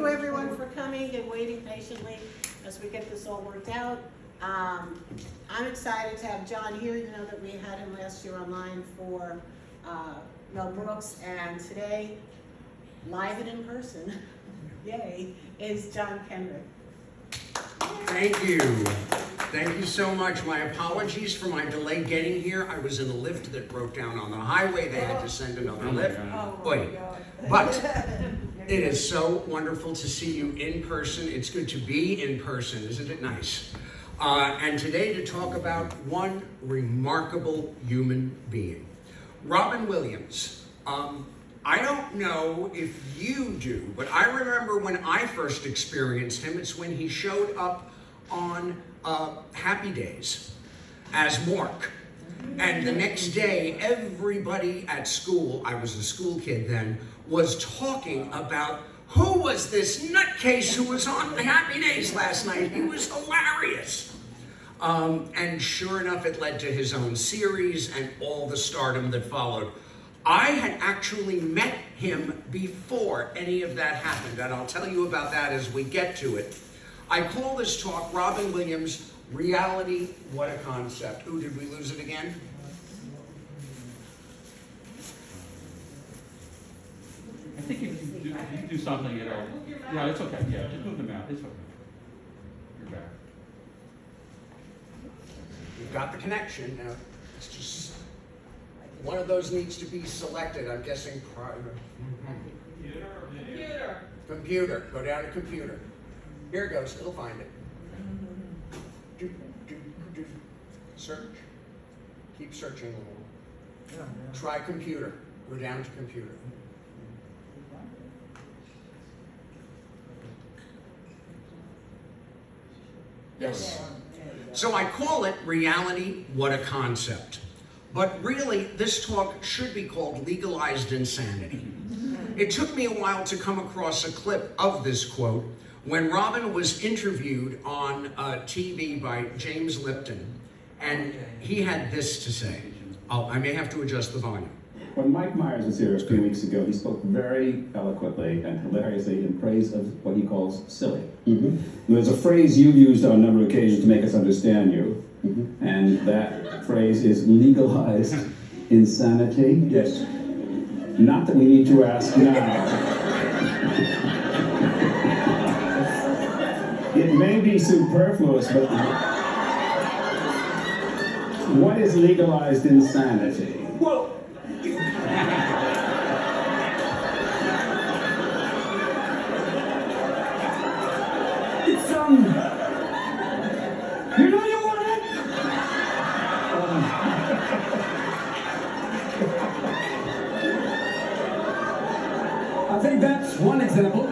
you everyone for coming and waiting patiently as we get this all worked out. I'm excited to have John here. You know that we had him last year online for Mel Brooks, and today, live and in person, yay, is John Kendrick. Thank you. Thank you so much. My apologies for my delay getting here. I was in a lift that broke down on the highway. They had to send another lift. But it is so wonderful to see you in person. It's good to be in person. Isn't it nice? And today to talk about one remarkable human being, Robin Williams. I don't know if you do, but I remember when I first experienced him, it's when he showed up on Happy Days as Mork. And the next day, everybody at school, I was a school kid then, was talking about who was this nutcase who was on the Happy Days last night. He was hilarious. And sure enough, it led to his own series and all the stardom that followed. I had actually met him before any of that happened, and I'll tell you about that as we get to it. I call this talk Robin Williams, Reality, What a Concept. Ooh, did we lose it again? I think if you do something, it'll, yeah, it's okay, yeah, just move them out, it's okay. You're back. We've got the connection, now it's just, one of those needs to be selected, I'm guessing. Computer, go down to computer. Here it goes, it'll find it. Search, keep searching a little. Try computer, go down to computer. Yes. So I call it Reality, What a Concept. But really, this talk should be called Legalized Insanity. It took me a while to come across a clip of this quote when Robin was interviewed on TV by James Lipton, and he had this to say. Oh, I may have to adjust the volume. When Mike Myers was here a few weeks ago, he spoke very eloquently and hilariously in praise of what he calls silly. There's a phrase you've used on a number of occasions to make us understand you, and that phrase is legalized insanity. Yes. Not that we need to ask now. It may be superfluous, but what is legalized insanity? Well, It's you know you want it? I think that's one example.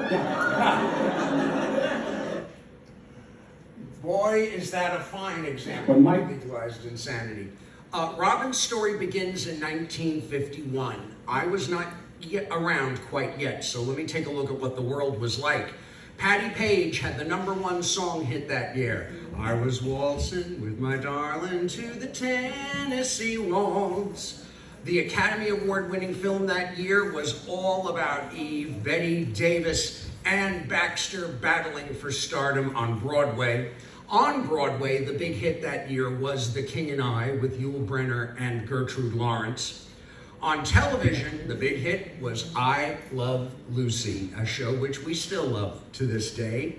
boy, is that a fine example When of legalized insanity. Robin's story begins in 1951. I was not yet around quite yet, so let me take a look at what the world was like. Patti Page had the #1 song hit that year. I was waltzing with my darling to the Tennessee Waltz. The Academy Award-winning film that year was all about Eve, Betty Davis, and Baxter battling for stardom on Broadway. On Broadway, the big hit that year was The King and I with Yul Brynner and Gertrude Lawrence. On television, the big hit was I Love Lucy, a show which we still love to this day.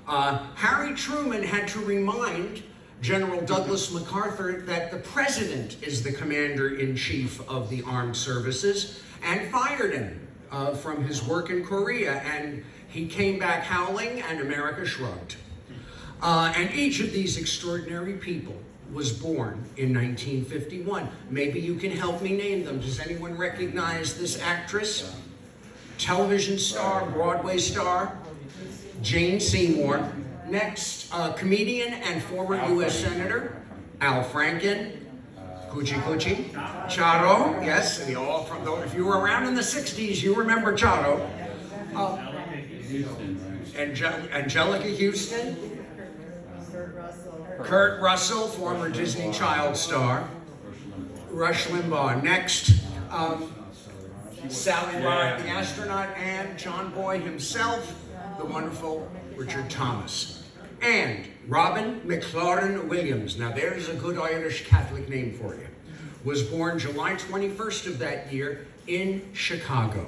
Harry Truman had to remind General Douglas MacArthur that the president is the commander-in-chief of the armed services and fired him from his work in Korea, and he came back howling and America shrugged. And each of these extraordinary people was born in 1951. Maybe you can help me name them. Does anyone recognize this actress? Television star, Broadway star, Jane Seymour. Next, comedian and former U.S. Senator, Al Franken. Coochie Coochie. Charo, yes, if you were around in the 60s, you remember Charo. Angelica Houston. Kurt Russell, former Disney child star. Rush Limbaugh. Next, Sally Ride, the astronaut, and John Boy himself. the wonderful Richard Thomas. And Robin McLaurin Williams, now there's a good Irish Catholic name for you, was born July 21st of that year in Chicago.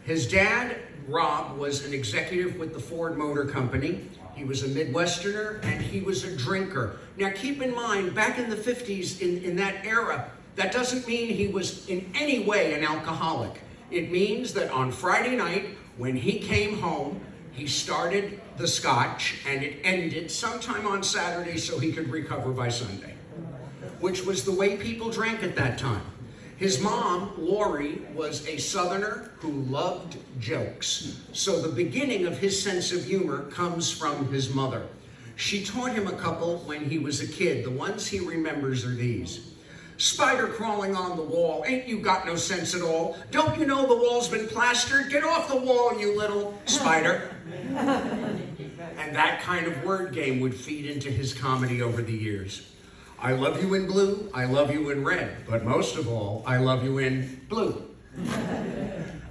His dad, Rob, was an executive with the Ford Motor Company. He was a Midwesterner, and he was a drinker. Now keep in mind, back in the 50s, in that era, that doesn't mean he was in any way an alcoholic. It means that on Friday night, when he came home, he started the scotch, and it ended sometime on Saturday so he could recover by Sunday, which was the way people drank at that time. His mom, Lori, was a Southerner who loved jokes. So the beginning of his sense of humor comes from his mother. She taught him a couple when he was a kid. The ones he remembers are these. Spider crawling on the wall, ain't you got no sense at all? Don't you know the wall's been plastered? Get off the wall, you little spider. And that kind of word game would feed into his comedy over the years. I love you in blue, I love you in red, but most of all, I love you in blue.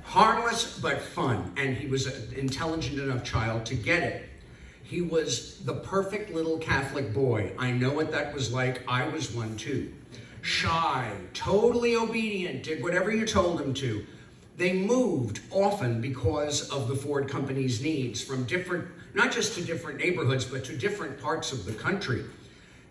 Harmless but fun, and he was an intelligent enough child to get it. He was the perfect little Catholic boy. I know what that was like. I was one too. Shy, totally obedient, did whatever you told him to. They moved often because of the Ford Company's needs from different, not just to different neighborhoods, but to different parts of the country.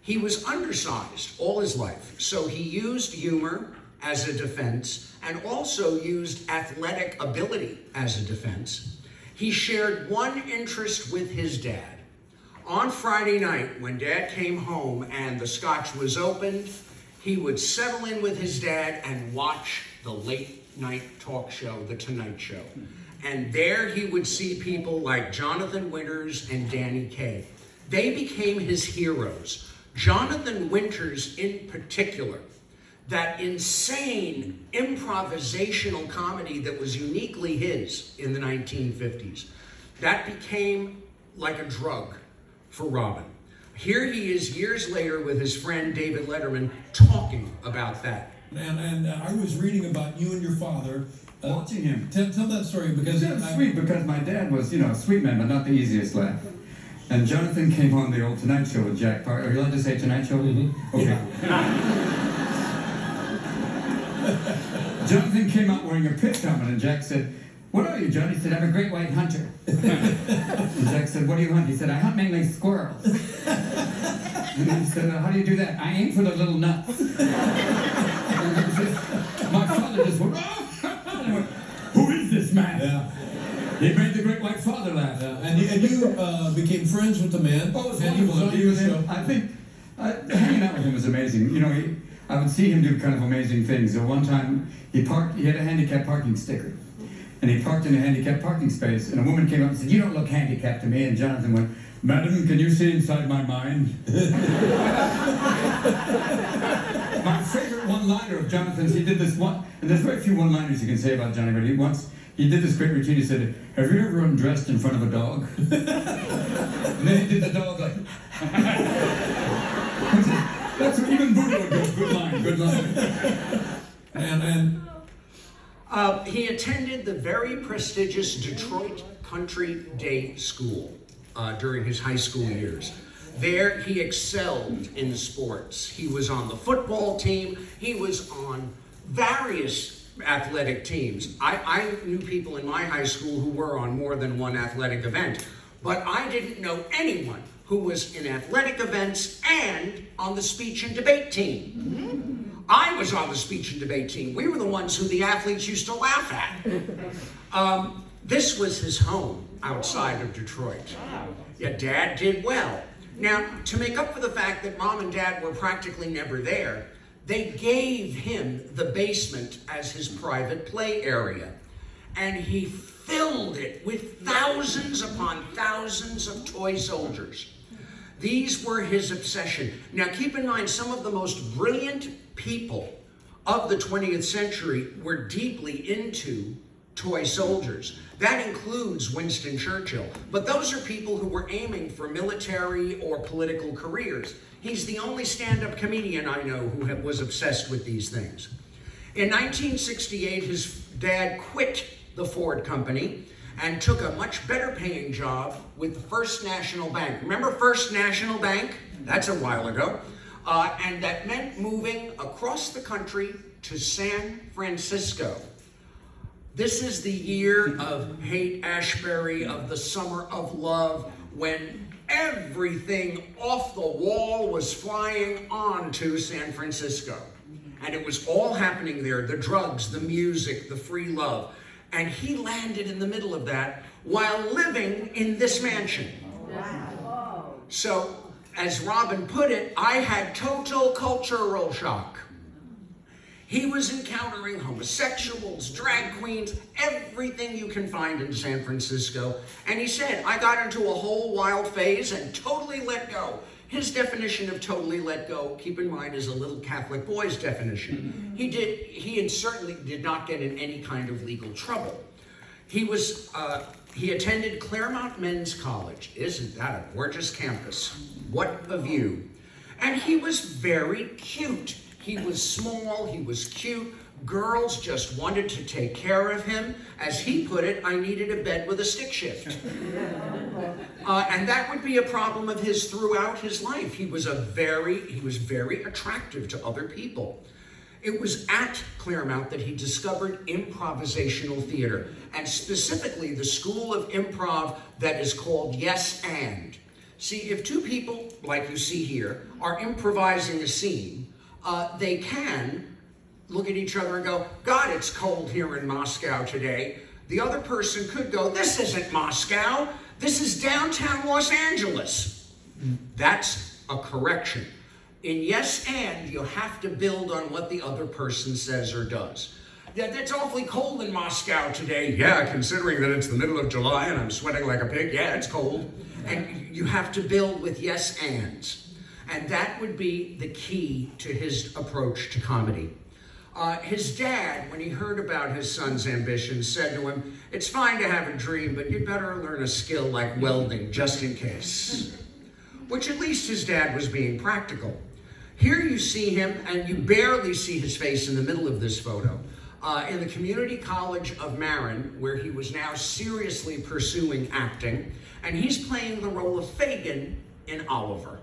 He was undersized all his life, so he used humor as a defense and also used athletic ability as a defense. He shared one interest with his dad. On Friday night, when Dad came home and the scotch was opened, he would settle in with his dad and watch the late night talk show, The Tonight Show. And there he would see people like Jonathan Winters and Danny Kaye. They became his heroes. Jonathan Winters in particular, that insane improvisational comedy that was uniquely his in the 1950s, that became like a drug for Robin. Here he is years later with his friend David Letterman talking about that. And I was reading about you and your father. Watching him. Tell that story because It's sweet because my dad was, a sweet man, but not the easiest laugh. And Jonathan came on the old Tonight Show with Jack Parker. Are you allowed to say Tonight Show? Mm-hmm. Okay. Jonathan came out wearing a pit helmet, and Jack said, "What are you, John?" He said, "I'm a great white hunter." And Jack said, "What do you hunt?" He said, "I hunt mainly squirrels." And he said, "How do you do that?" "I aim for the little nuts." And he said, my father just went, "Oh!" And I went, "Who is this man?" Yeah. He made the great white father laugh. And you became friends with the man. Oh, it was and he was wonderful on to be your with show. him. I think hanging out with him was amazing. I would see him do kind of amazing things. So one time he had a handicapped parking sticker. And he parked in a handicapped parking space, and a woman came up and said, "You don't look handicapped to me." And Jonathan went, "Madam, can you see inside my mind?" My favorite one-liner of Jonathan's, he did this one, and there's very few one-liners you can say about Johnny, but he did this great routine. He said, "Have you ever undressed in front of a dog?" And then he did the dog like... That's what even Buddha would go, good line. And He attended the very prestigious Detroit Country Day School during his high school years. There he excelled in sports. He was on the football team. He was on various athletic teams. I knew people in my high school who were on more than one athletic event, but I didn't know anyone who was in athletic events and on the speech and debate team. I was on the speech and debate team. We were the ones who the athletes used to laugh at. This was his home outside of Detroit. Yeah, Dad did well. Now, to make up for the fact that Mom and Dad were practically never there, they gave him the basement as his private play area. And he filled it with thousands upon thousands of toy soldiers. These were his obsession. Now, keep in mind, some of the most brilliant people of the 20th century were deeply into toy soldiers. That includes Winston Churchill. But those are people who were aiming for military or political careers. He's the only stand-up comedian I know who was obsessed with these things. In 1968, his dad quit the Ford Company and took a much better paying job with the First National Bank. Remember First National Bank? That's a while ago. And that meant moving across the country to San Francisco. This is the year of Haight-Ashbury, of the summer of love, when everything off the wall was flying on to San Francisco. And it was all happening there, the drugs, the music, the free love. And he landed in the middle of that while living in this mansion. Wow. So, as Robin put it, I had total cultural shock. He was encountering homosexuals, drag queens, everything you can find in San Francisco. And he said, I got into a whole wild phase and totally let go. His definition of totally let go, keep in mind, is a little Catholic boy's definition. He certainly did not get in any kind of legal trouble. He attended Claremont Men's College. Isn't that a gorgeous campus? What a view. And he was very cute. He was small, he was cute. Girls just wanted to take care of him. As he put it, I needed a bed with a stick shift. And that would be a problem of his throughout his life. He was very attractive to other people. It was at Claremont that he discovered improvisational theater, and specifically the school of improv that is called Yes And. See, if two people, like you see here, are improvising a scene, they can look at each other and go, God, it's cold here in Moscow today. The other person could go, this isn't Moscow, this is downtown Los Angeles. That's a correction. In Yes And, you have to build on what the other person says or does. Yeah, it's awfully cold in Moscow today. Yeah, considering that it's the middle of July and I'm sweating like a pig, yeah, it's cold. And you have to build with yes ands. And that would be the key to his approach to comedy. His dad, when he heard about his son's ambitions, said to him, it's fine to have a dream, but you'd better learn a skill like welding, just in case. Which at least his dad was being practical. Here you see him, and you barely see his face in the middle of this photo, in the Community College of Marin, where he was now seriously pursuing acting, and he's playing the role of Fagin in Oliver.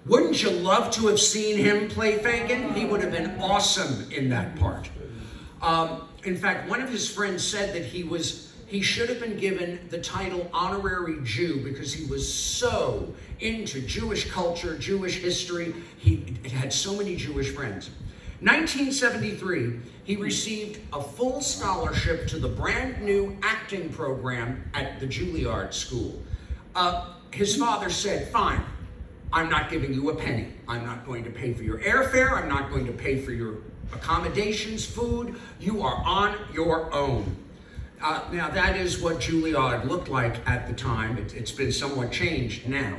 Wouldn't you love to have seen him play Fagin? He would have been awesome in that part. In fact, one of his friends said that he should have been given the title honorary Jew because he was so into Jewish culture, Jewish history. He had so many Jewish friends. 1973, he received a full scholarship to the brand new acting program at the Juilliard School. His father said, fine, I'm not giving you a penny. I'm not going to pay for your airfare. I'm not going to pay for your accommodations, food. You are on your own. Now, that is what Juilliard looked like at the time. It's been somewhat changed now.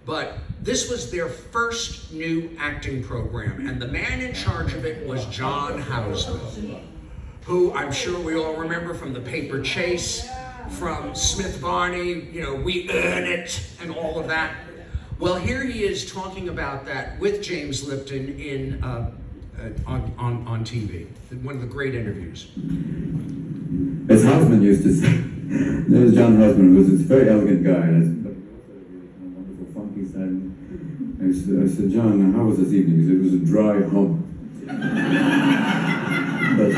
But this was their first new acting program, and the man in charge of it was John Houseman, who I'm sure we all remember from The Paper Chase, from Smith Barney, We Earn It, and all of that. Well, here he is talking about that with James Lipton on TV. One of the great interviews. As Houseman used to say, there was John Houseman, who was this very elegant guy, and a wonderful funky side. I said, John, how was this evening? He said, it was a dry hump. But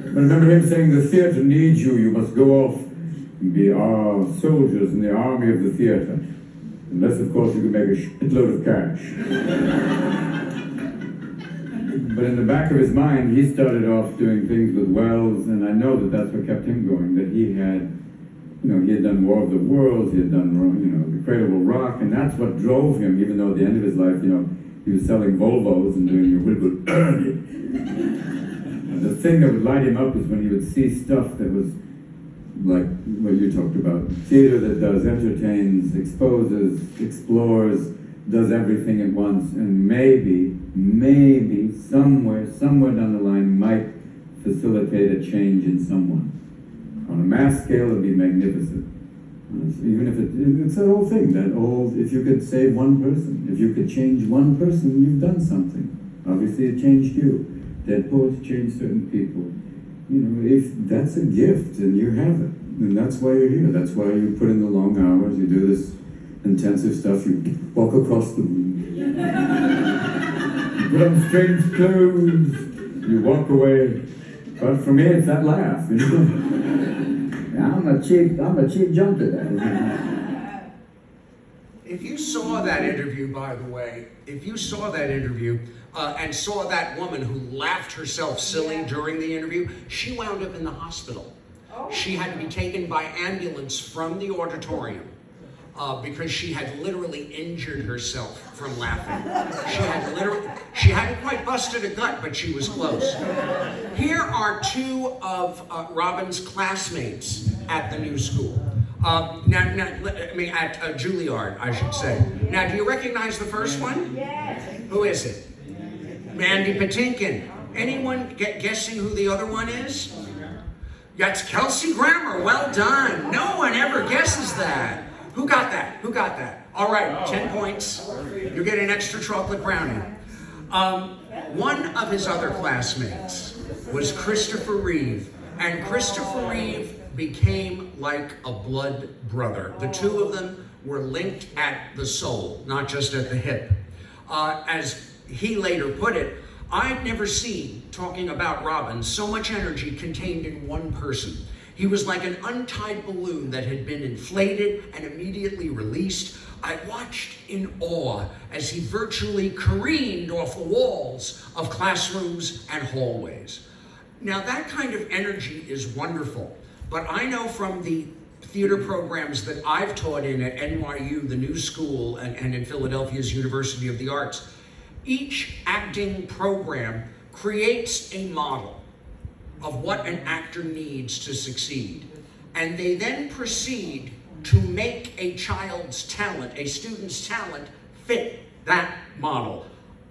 I remember him saying, the theatre needs you. You must go off and be our soldiers in the army of the theatre. Unless, of course, you can make a shitload of cash. But in the back of his mind, he started off doing things with Wells, and I know that that's what kept him going, that he had done War of the Worlds, he had done, The Cradle Will Rock, and that's what drove him, even though at the end of his life, he was selling Volvos and doing your Woodward Earn It. The thing that would light him up is when he would see stuff that was like what you talked about. Theater that does, entertains, exposes, explores, does everything at once, and maybe, somewhere down the line might facilitate a change in someone. On a mass scale, it'd be magnificent. Even if it's that old thing, if you could save one person, if you could change one person, you've done something. Obviously, it changed you. Dead poets change certain people. you know, if that's a gift and you have it, and that's why you're here. That's why you put in the long hours. You do this intensive stuff. You walk across the room. You put on strange clothes. You walk away. But for me, it's that laugh. You know? I'm a cheap jump to that. If you saw that interview, by the way, if you saw that interview and saw that woman who laughed herself silly during the interview, she wound up in the hospital. She had to be taken by ambulance from the auditorium because she had literally injured herself from laughing. She hadn't quite busted a gut, but she was close. Here are two of Robin's classmates at the new school. At Juilliard, I should say. Now, do you recognize the first one? Yes. Who is it? Mandy Patinkin. Anyone guessing who the other one is? That's Kelsey Grammer. Well done. No one ever guesses that. Who got that? Who got that? All right, 10 points. You get an extra chocolate brownie. One of his other classmates was Christopher Reeve. And Christopher Reeve became like a blood brother. The two of them were linked at the soul, not just at the hip. As he later put it, I've never seen, talking about Robin, so much energy contained in one person. He was like an untied balloon that had been inflated and immediately released. I watched in awe as he virtually careened off the walls of classrooms and hallways. Now, that kind of energy is wonderful, but I know from the theater programs that I've taught in at NYU, the New School, and in Philadelphia's University of the Arts, each acting program creates a model of what an actor needs to succeed. And they then proceed to make a child's talent, a student's talent, fit that model,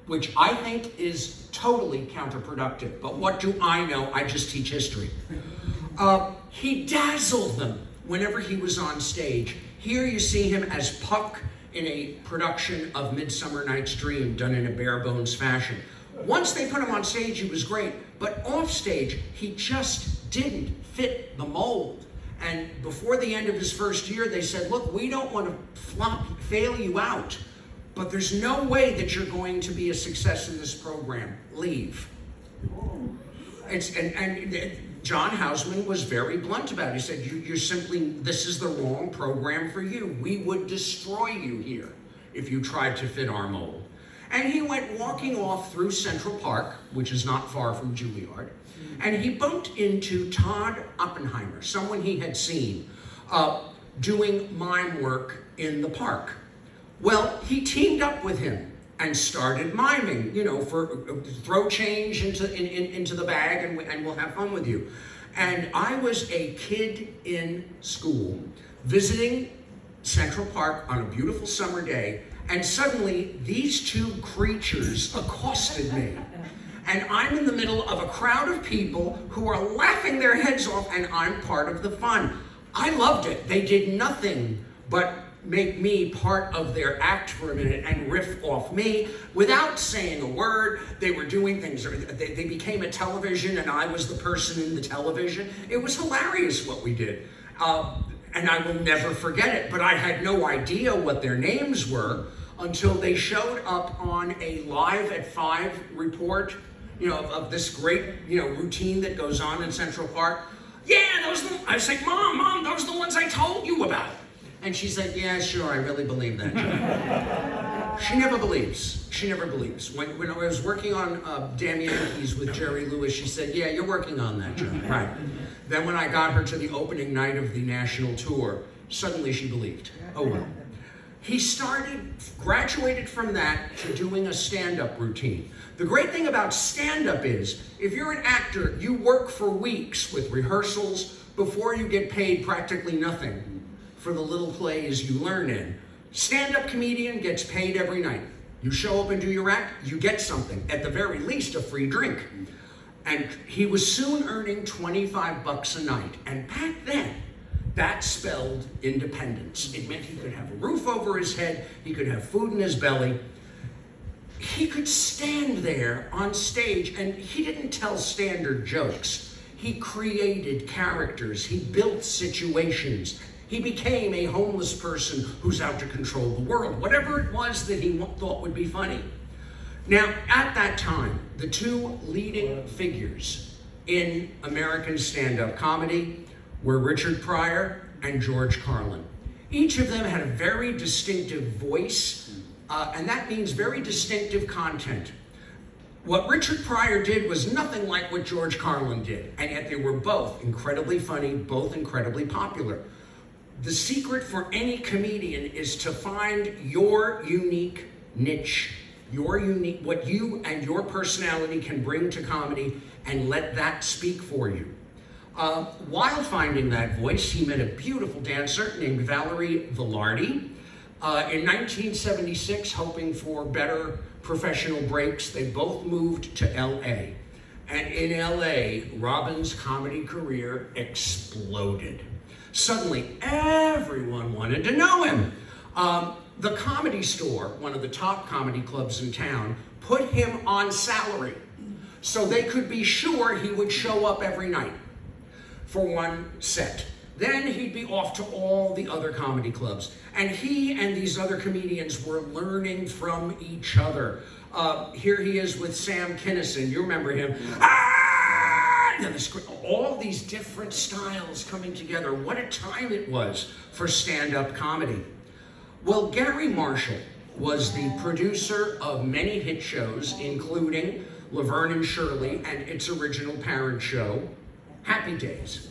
which I think is totally counterproductive. But what do I know? I just teach history. He dazzled them whenever he was on stage. Here you see him as Puck in a production of Midsummer Night's Dream done in a bare bones fashion. Once they put him on stage, he was great, but off stage, he just didn't fit the mold. And before the end of his first year, they said, look, we don't want to fail you out, but there's no way that you're going to be a success in this program. Leave. And John Houseman was very blunt about it. He said, this is the wrong program for you. We would destroy you here if you tried to fit our mold. And he went walking off through Central Park, which is not far from Juilliard, and he bumped into Todd Oppenheimer, someone he had seen doing mime work in the park. Well, he teamed up with him and started miming, for throw change into the bag and we'll have fun with you. And I was a kid in school visiting Central Park on a beautiful summer day, and suddenly these two creatures accosted me. And I'm in the middle of a crowd of people who are laughing their heads off, and I'm part of the fun. I loved it. They did nothing but make me part of their act for a minute and riff off me without saying a word. They were doing things. They became a television, and I was the person in the television. It was hilarious what we did. And I will never forget it. But I had no idea what their names were until they showed up on a Live at 5 report, of this great, routine that goes on in Central Park. Yeah, I was like, Mom, those are the ones I told you about. And she's like, yeah, sure, I really believe that. She never believes. She never believes. When I was working on Damn Yankees with Jerry Lewis, she said, yeah, you're working on that, John. Right. Then when I got her to the opening night of the national tour, suddenly she believed. Oh, well. He graduated from that to doing a stand-up routine. The great thing about stand-up is, if you're an actor, you work for weeks with rehearsals before you get paid practically nothing for the little plays you learn in. Stand-up comedian gets paid every night. You show up and do your act, you get something, at the very least a free drink. And he was soon earning $25 a night. And back then, that spelled independence. It meant he could have a roof over his head, he could have food in his belly. He could stand there on stage, and he didn't tell standard jokes. He created characters. He built situations. He became a homeless person who's out to control the world. Whatever it was that he thought would be funny. Now, at that time, the two leading figures in American stand-up comedy were Richard Pryor and George Carlin. Each of them had a very distinctive voice, and that means very distinctive content. What Richard Pryor did was nothing like what George Carlin did, and yet they were both incredibly funny, both incredibly popular. The secret for any comedian is to find your unique niche, what you and your personality can bring to comedy, and let that speak for you. While finding that voice, he met a beautiful dancer named Valerie Velarde. In 1976, hoping for better professional breaks, they both moved to LA. And in LA, Robin's comedy career exploded. Suddenly, everyone wanted to know him. The Comedy Store, one of the top comedy clubs in town, put him on salary so they could be sure he would show up every night for one set. Then he'd be off to all the other comedy clubs. And he and these other comedians were learning from each other. Here he is with Sam Kinison. You remember him. All these different styles coming together. What a time it was for stand-up comedy. Well, Gary Marshall was the producer of many hit shows, including Laverne and Shirley and its original parent show, Happy Days.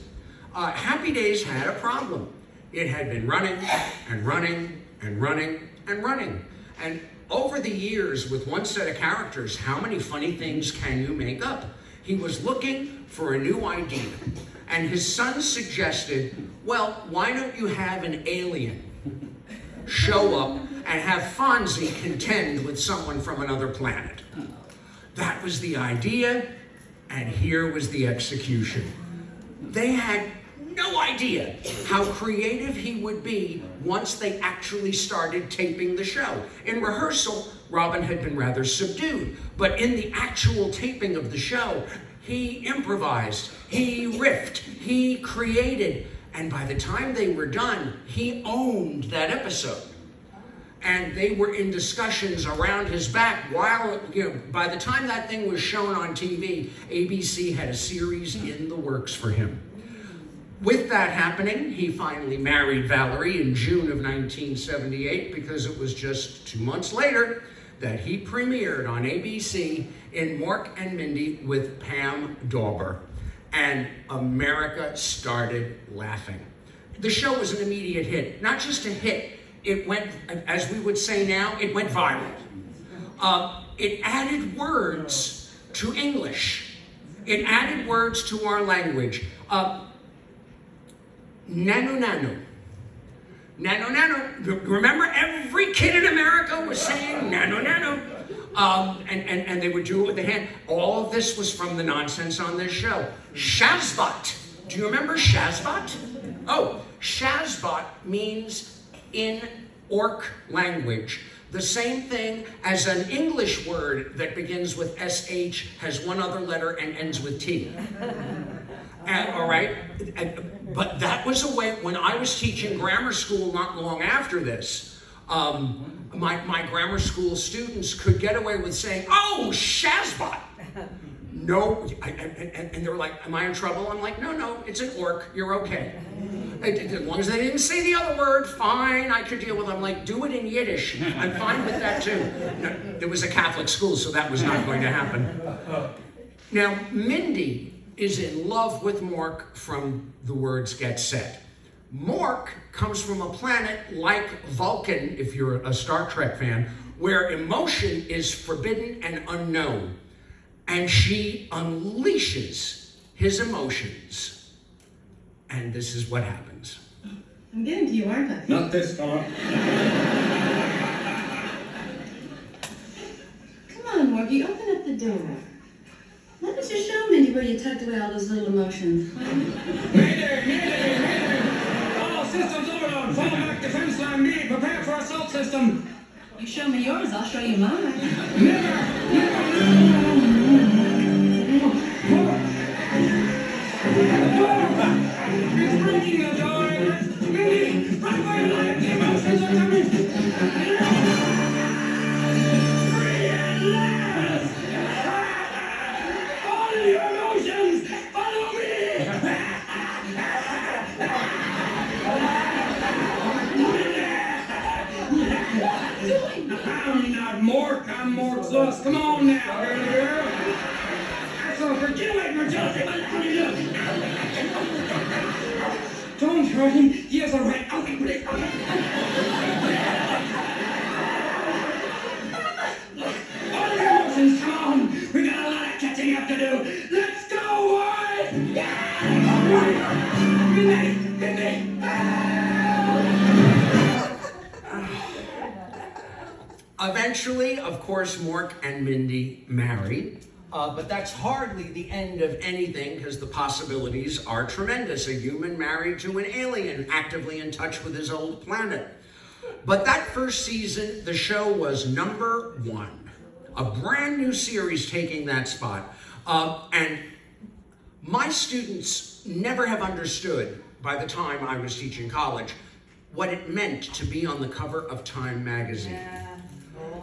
Happy Days had a problem. It had been running and running and running and running. And over the years, with one set of characters, how many funny things can you make up? He was looking for a new idea. And his son suggested, well, why don't you have an alien show up and have Fonzie contend with someone from another planet? That was the idea, and here was the execution. They had no idea how creative he would be once they actually started taping the show. In rehearsal, Robin had been rather subdued, but in the actual taping of the show, he improvised, he riffed, he created, and by the time they were done, he owned that episode. And they were in discussions around his back while, by the time that thing was shown on TV, ABC had a series in the works for him. With that happening, he finally married Valerie in June of 1978, because it was just 2 months later that he premiered on ABC in Mork and Mindy with Pam Dawber. And America started laughing. The show was an immediate hit. Not just a hit, it went, as we would say now, it went viral. It added words to English. It added words to our language. Nanu nanu. Nano nano. Remember, every kid in America was saying nano nano. And they would do it with the hand. All of this was from the nonsense on this show. Shazbot. Do you remember Shazbot? Oh, Shazbot means in Orc language the same thing as an English word that begins with SH, has one other letter, and ends with T. All right? But that was a way, when I was teaching grammar school not long after this, my grammar school students could get away with saying, oh, Shazbot. No, and they were like, am I in trouble? I'm like, no, it's an orc, you're okay. As long as they didn't say the other word, fine, I could deal with them. I'm like, do it in Yiddish, I'm fine with that too. No, it was a Catholic school, so that was not going to happen. Now, Mindy is in love with Mork from the words Get Set. Mork comes from a planet like Vulcan, if you're a Star Trek fan, where emotion is forbidden and unknown. And she unleashes his emotions. And this is what happens. I'm getting to you, aren't I? Not this fella. Come on, Morgie, open up the door. Let us just show Mindy where you tucked away all those little emotions. Mayday! All systems overload! Fall back defense line B. Prepare for assault system. You show me yours, I'll show you mine. Never! Mort. I'm Mort's Lust. Come on now, girl. That's all. Get away from her, Josie. What the hell are you doing? Don't hurt him. He is a rat. Okay, please. All your emotions, come on. We got a lot of catching up to do. Let's go, boys. Yeah. Good night. Good night. Eventually, of course, Mork and Mindy married, but that's hardly the end of anything because the possibilities are tremendous. A human married to an alien, actively in touch with his old planet. But that first season, the show was #1. A brand new series taking that spot. And my students never have understood, by the time I was teaching college, what it meant to be on the cover of Time magazine.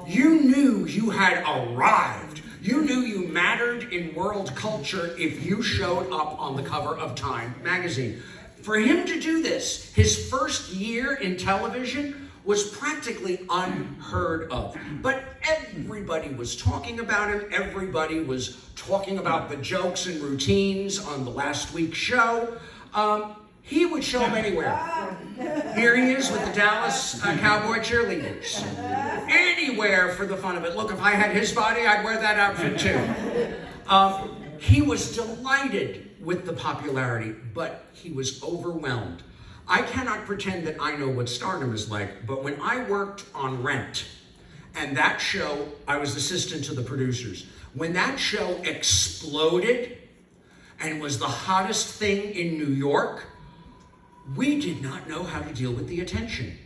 You knew you had arrived. You knew you mattered in world culture if you showed up on the cover of Time magazine. For him to do this, his first year in television was practically unheard of. But everybody was talking about him. Everybody was talking about the jokes and routines on the last week's show. He would show up anywhere. Here he is with the Dallas Cowboy cheerleaders. Anywhere for the fun of it. Look, if I had his body, I'd wear that outfit too. He was delighted with the popularity, but he was overwhelmed. I cannot pretend that I know what stardom is like, but when I worked on Rent, and that show, I was assistant to the producers. When that show exploded and was the hottest thing in New York, we did not know how to deal with the attention.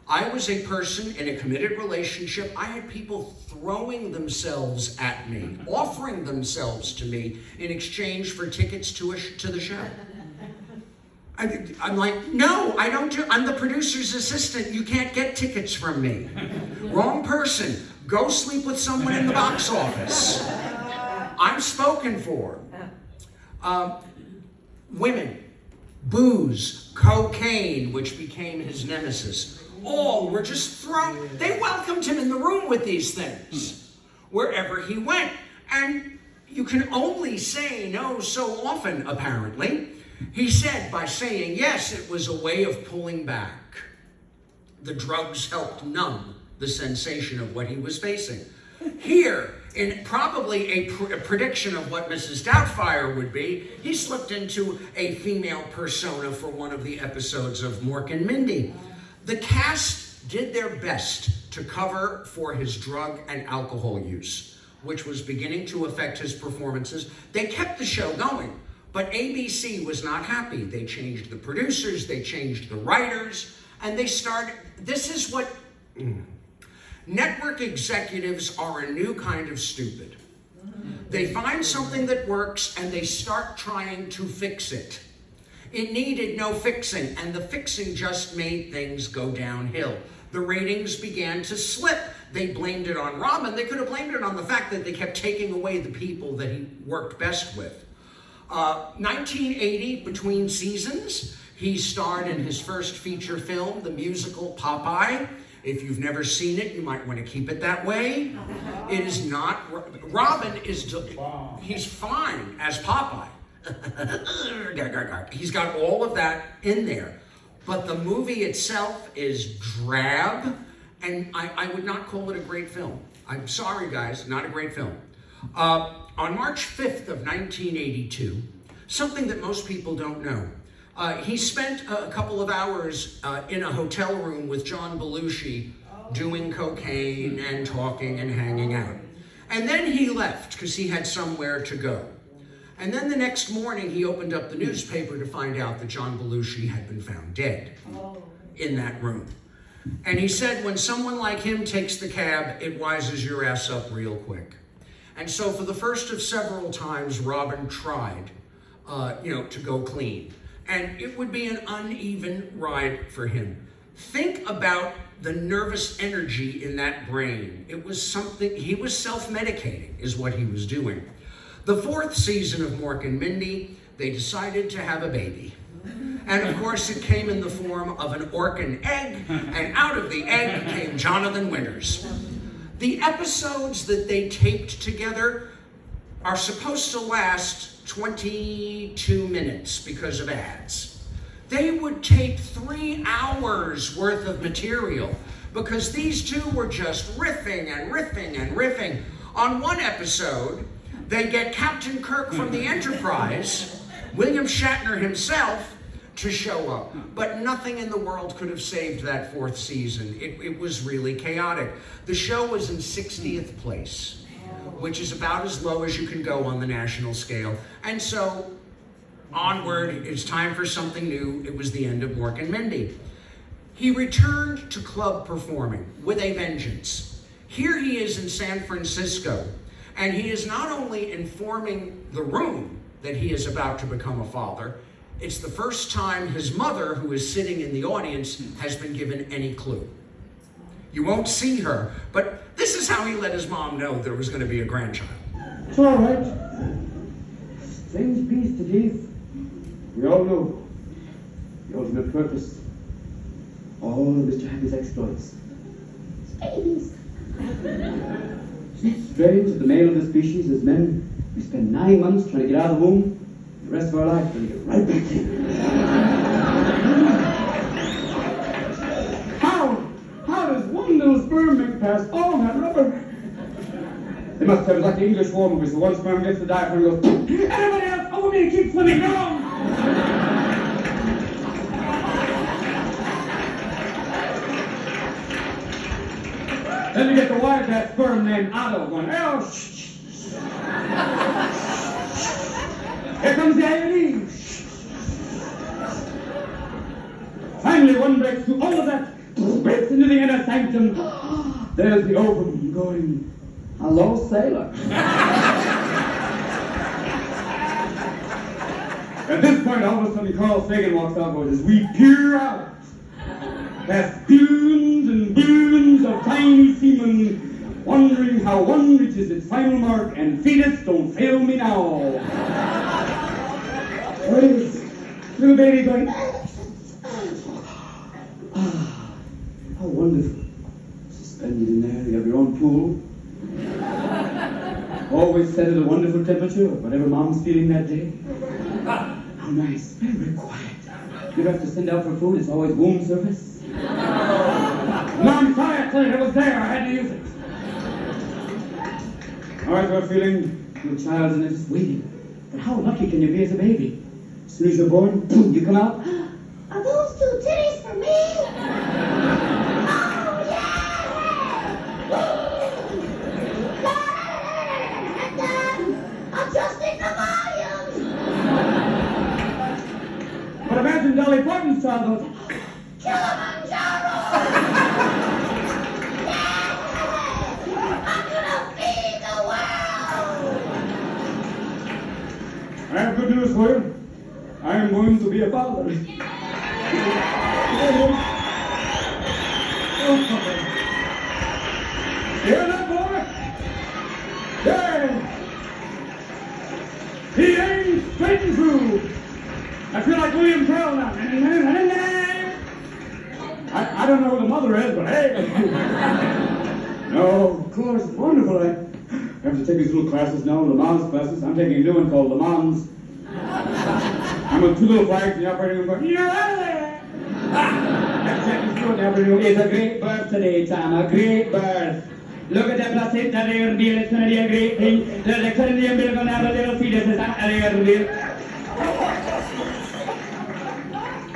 I was a person in a committed relationship. I had people throwing themselves at me, offering themselves to me in exchange for tickets to the show. I'm like, no, I don't do, I'm the producer's assistant. You can't get tickets from me. Wrong person. Go sleep with someone in the box office. I'm spoken for. Women, booze, cocaine, which became his nemesis. All were just thrown. They welcomed him in the room with these things, wherever he went. And you can only say no so often, apparently. He said by saying yes, it was a way of pulling back. The drugs helped numb the sensation of what he was facing. Here, in probably a prediction of what Mrs. Doubtfire would be, he slipped into a female persona for one of the episodes of Mork and Mindy. The cast did their best to cover for his drug and alcohol use, which was beginning to affect his performances. They kept the show going, but ABC was not happy. They changed the producers, they changed the writers, and they started, this is what, network executives are a new kind of stupid. They find something that works and they start trying to fix it. It needed no fixing, and the fixing just made things go downhill. The ratings began to slip. They blamed it on Robin. They could have blamed it on the fact that they kept taking away the people that he worked best with. 1980, between seasons, he starred in his first feature film, the musical Popeye. If you've never seen it, you might want to keep it that way. It is not, Robin is, he's fine as Popeye. He's got all of that in there. But the movie itself is drab, and I would not call it a great film. I'm sorry, guys, not a great film. On March 5th of 1982, something that most people don't know, he spent a couple of hours in a hotel room with John Belushi doing cocaine and talking and hanging out. And then he left because he had somewhere to go. And then the next morning, he opened up the newspaper to find out that John Belushi had been found dead in that room. And he said, when someone like him takes the cab, it wises your ass up real quick. And so for the first of several times, Robin tried, to go clean. And it would be an uneven ride for him. Think about the nervous energy in that brain. It was something, he was self-medicating is what he was doing. The fourth season of Mork and Mindy, they decided to have a baby. And of course it came in the form of an Orkin egg, and out of the egg came Jonathan Winters. The episodes that they taped together are supposed to last 22 minutes because of ads. They would tape 3 hours worth of material because these two were just riffing and riffing and riffing. On one episode, they get Captain Kirk from the Enterprise, William Shatner himself, to show up. But nothing in the world could have saved that 4th season. It was really chaotic. The show was in 60th place, which is about as low as you can go on the national scale. And so, onward, it's time for something new. It was the end of Mork and Mindy. He returned to club performing with a vengeance. Here he is in San Francisco, and he is not only informing the room that he is about to become a father, it's the first time his mother, who is sitting in the audience, has been given any clue. You won't see her, but this is how he let his mom know there was going to be a grandchild. It's all right. Strange beast it is. We all know the ultimate purpose. All of Mr. Happy's exploits. Babies. It's strange that the male of the species, as men, we spend 9 months trying to get out of the womb, the rest of our life trying to get right back in. How does one little sperm make past all that rubber? They must have it like the English war movies. The one sperm gets the diaphragm and goes, everybody else, over me, keep swimming, go on! Then you get the wildcat sperm named Otto going, oh, shh, shh, shh. Here comes the IOD. Finally, one breaks through all of that, breaks into the inner sanctum. There's the ovum going, hello, sailor. At this point, all of a sudden, Carl Sagan walks out and goes, as we peer out, past billions and billions of tiny seamen, wondering how one reaches its final mark, and fetus, don't fail me now. Praise, little baby going, ah, how wonderful. Suspended in there, you have your own pool. Always set at a wonderful temperature, whatever mom's feeling that day. How nice, very quiet. You have to send out for food, it's always womb service. No, I'm sorry, I tell you, it was there, I had to use it. All right, we're feeling your child's in it, just waiting. But how lucky can you be as a baby? As soon as you're born, boom, you come out. Are those 2 titties for me? Oh, yeah! Adjusting the volume! But imagine Dolly Parton's child goes, Kilimanjaro! I'm gonna feed the world! I have good news for you. I am going to be a father. Hear that, boy? Yeah! He aims straight and true. I feel like William Tell now. I don't know who the mother is, but hey! No, of course, wonderful. I have to take these little classes now, Le Mans classes. I'm taking a new one called Le Mans. I'm with 2 little flags in the operating room going, you're out of there! I'm checking through in the operating room. It's a great birth today, Tom, a great birth. Look at the placenta there, Bill, it's going to be a great thing. They're cutting the umbilical going to have a little fetus. It's not there, Bill.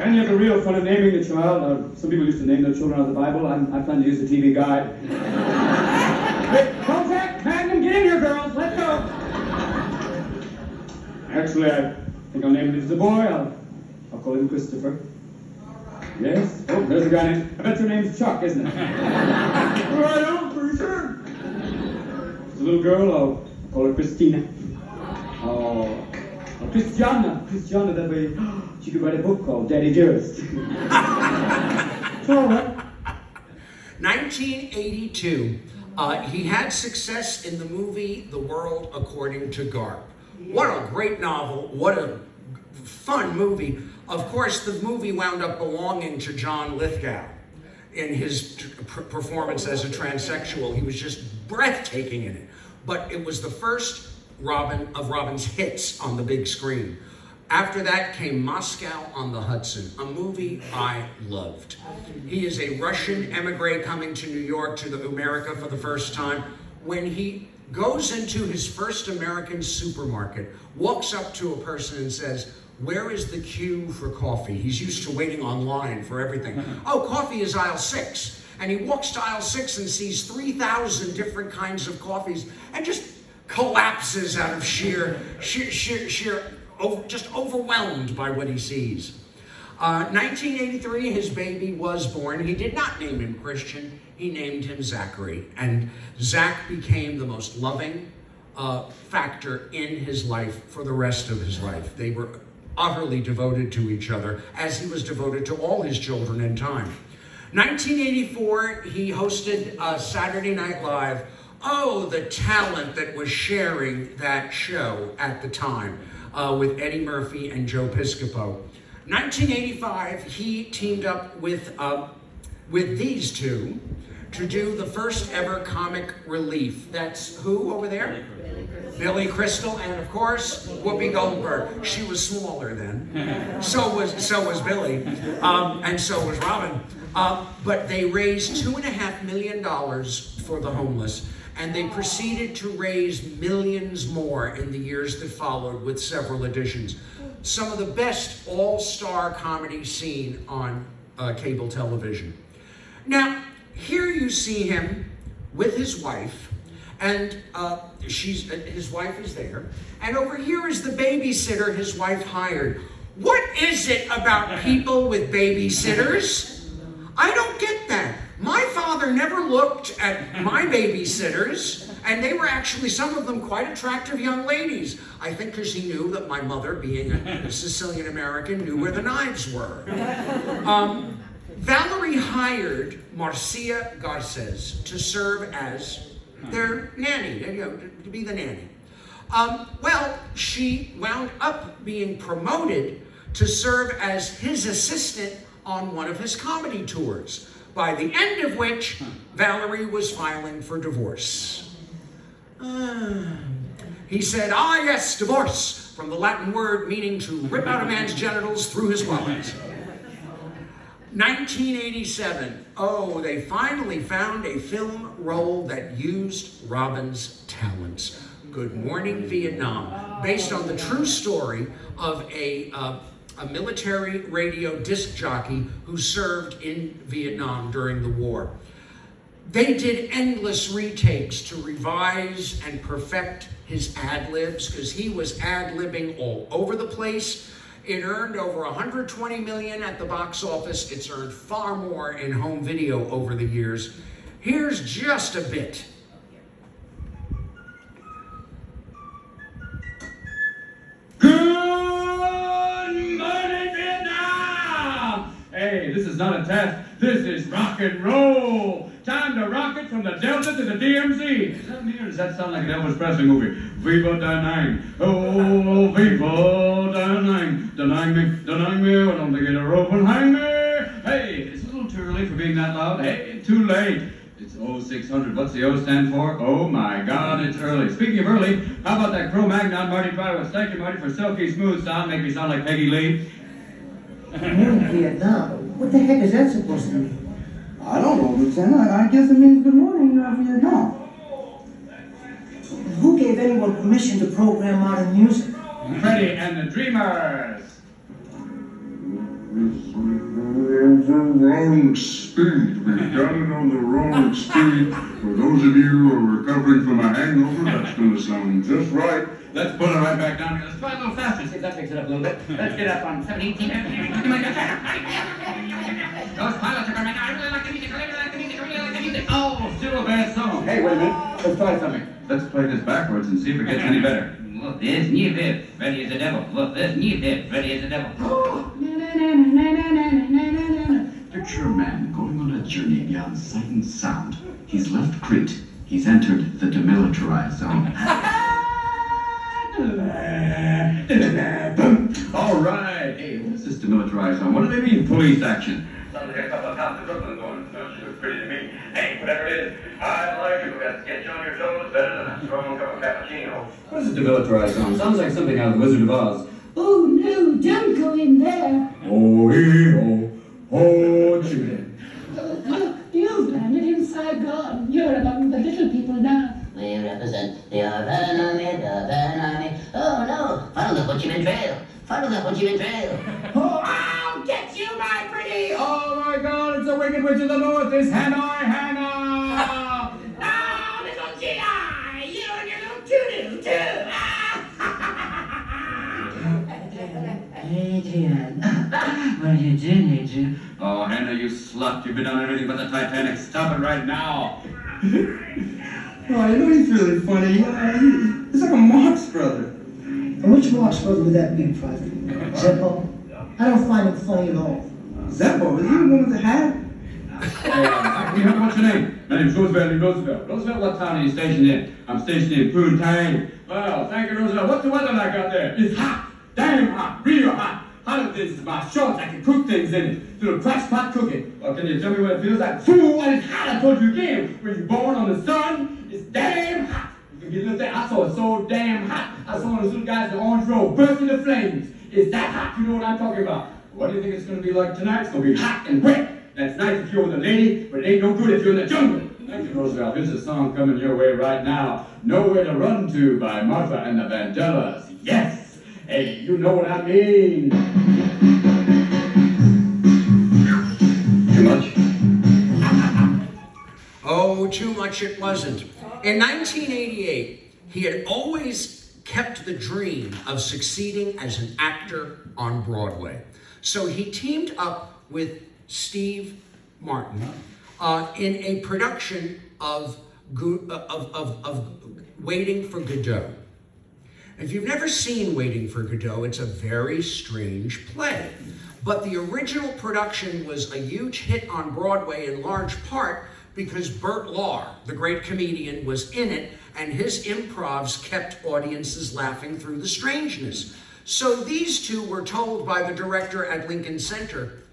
And you have the real fun of naming the child. Some people used to name their children out of the Bible. I plan to use the TV guide. Hey, Contact, Magnum, get in here, girls. Let's go. Actually, I think I'll name him. If it's a boy, I'll call him Christopher. Yes? Oh, there's a guy named, I bet your name's Chuck, isn't it? Right on, for sure. If it's a little girl, I'll call her Christina. Oh, Christiana, that way she could write a book called Daddy Dearest. It's all right. 1982, he had success in the movie The World According to Garp. What a great novel, what a fun movie. Of course, the movie wound up belonging to John Lithgow. in his performance as a transsexual. He was just breathtaking in it. But it was the first Robin's hits on the big screen. After that came Moscow on the Hudson, a movie I loved. He is a Russian emigre coming to New York, to America for the first time. When he goes into his first American supermarket, walks up to a person and says, "Where is the queue for coffee?" He's used to waiting online for everything. "Oh, coffee is aisle 6. And he walks to aisle 6 and sees 3,000 different kinds of coffees and just collapses out of sheer just overwhelmed by what he sees. 1983, his baby was born. He did not name him Christian. He named him Zachary. And Zach became the most loving factor in his life for the rest of his life. They were utterly devoted to each other, as he was devoted to all his children in time. 1984, he hosted Saturday Night Live. Oh, the talent that was sharing that show at the time with Eddie Murphy and Joe Piscopo. 1985, he teamed up with these two to do the first ever comic relief. That's who over there? Billy Crystal, and of course, Whoopi Goldberg. She was smaller then. So was Billy, and so was Robin. But they raised $2.5 million for the homeless, and they proceeded to raise millions more in the years that followed with several editions. Some of the best all-star comedy seen on cable television. Now, here you see him with his wife, and his wife is there, and over here is the babysitter his wife hired. What is it about people with babysitters? I don't get that. My father never looked at my babysitters, and they were actually, some of them, quite attractive young ladies. I think because he knew that my mother, being a Sicilian American, knew where the knives were. Valerie hired Marcia Garces to serve as their nanny, to be the nanny. Well, she wound up being promoted to serve as his assistant on one of his comedy tours, by the end of which Valerie was filing for divorce. He said, "Ah, yes, divorce," from the Latin word meaning to rip out a man's genitals through his wallet. 1987, oh, they finally found a film role that used Robin's talents. Good Morning Vietnam, based on the true story of a military radio disc jockey who served in Vietnam during the war. They did endless retakes to revise and perfect his ad-libs, because he was ad-libbing all over the place. It earned over $120 million at the box office. It's earned far more in home video over the years. Here's just a bit. Hey, this is not a test. This is rock and roll. Time to rock it from the Delta to the DMZ. Is that me, or does that sound like an Elvis Presley movie? Viva Da Nang. Oh, Viva Da Nang. Denying me. Why don't they get a rope and hang me? Hey, it's a little too early for being that loud. Hey, too late. It's 0600. What's the O stand for? Oh my God, it's early. Speaking of early, how about that Cro-Magnon Marty Private? Thank you, Marty, for silky smooth sound. Make me sound like Peggy Lee. Good morning, Vietnam. What the heck is that supposed to mean? I don't know, Lieutenant. I guess it means good morning, Vietnam. Who gave anyone permission to program modern music? Freddie and the Dreamers. It's the wrong speed. We've got it on the wrong speed. For those of you who are recovering from a hangover, that's going to sound just right. Let's put it right back down here. Let's try a little faster. See if that picks it up a little bit. Let's get up on 17. Those pilots are coming. I really like the music. I really like the music. I really like the music. Oh, still a bad song. Hey, wait a minute. Let's try something. Let's play this backwards and see if it gets any better. Look, this new bit. Ready as the devil. Look, this new bit. Ready as the devil. Picture a man going on a journey beyond sight and sound. He's left Crete. He's entered the demilitarized zone. All right. Hey, what is this demilitarized zone? What do they mean, police action? Sounds like a couple of on top of Brooklyn going, looks pretty to me. Hey, whatever it is, I'd like you to get you on your toes better than a strong cup of cappuccino. What does it demilitarize sound? Sounds like something out of The Wizard of Oz. Oh no, don't go in there. Oh, hee, oh, Judy. Look, you've landed in Saigon. You're among the little people now. We represent the Urban Army, the Urban Army. Oh no, follow the Ho Chi Minh Trail. Follow the Ho Chi Minh Trail. Oh, I'll get you, my pretty! Oh my God, it's the Wicked Witch of the North, it's Hanoi Hannah! Oh, little G.I., you and your little doo-doo too. Adrian, what are you doing, Adrian? Oh, Hannah, you slut, you've been on everything but the Titanic. Stop it right now. Oh, you know he's really funny. He's like a Marx brother. And which Marx brother would that be, Private? Zeppo? I don't find him funny at all. Zeppo, is he the one with the hat? What's your name? My name's Roosevelt Roosevelt. Roosevelt, what town are you stationed in? I'm stationed in Poontang. Well, thank you, Roosevelt. What's the weather like out there? It's hot. Damn hot. Real hot. Hotter than this is my shorts. I can cook things in it. Little crash pot cooking. Well, can you tell me what it feels like? Fool, and it's hot. I told you again. When you're born on the sun, it's damn hot. You can get a little thing. I saw it so damn hot. I saw those little guys in the orange robe burst into flames. It's that hot. You know what I'm talking about. What do you think it's going to be like tonight? It's going to be hot and wet. That's nice if you're with a lady, but it ain't no good if you're in the jungle. Thank you, Roosevelt. Here's a song coming your way right now. Nowhere to Run To by Martha and the Vandellas. Yes! Hey, you know what I mean. Too much? Oh, too much it wasn't. In 1988, he had always kept the dream of succeeding as an actor on Broadway. So he teamed up with Steve Martin in a production of Waiting for Godot. If you've never seen Waiting for Godot, it's a very strange play. But the original production was a huge hit on Broadway in large part because Burt Lahr, the great comedian, was in it, and his improvs kept audiences laughing through the strangeness. So these two were told by the director at Lincoln Center,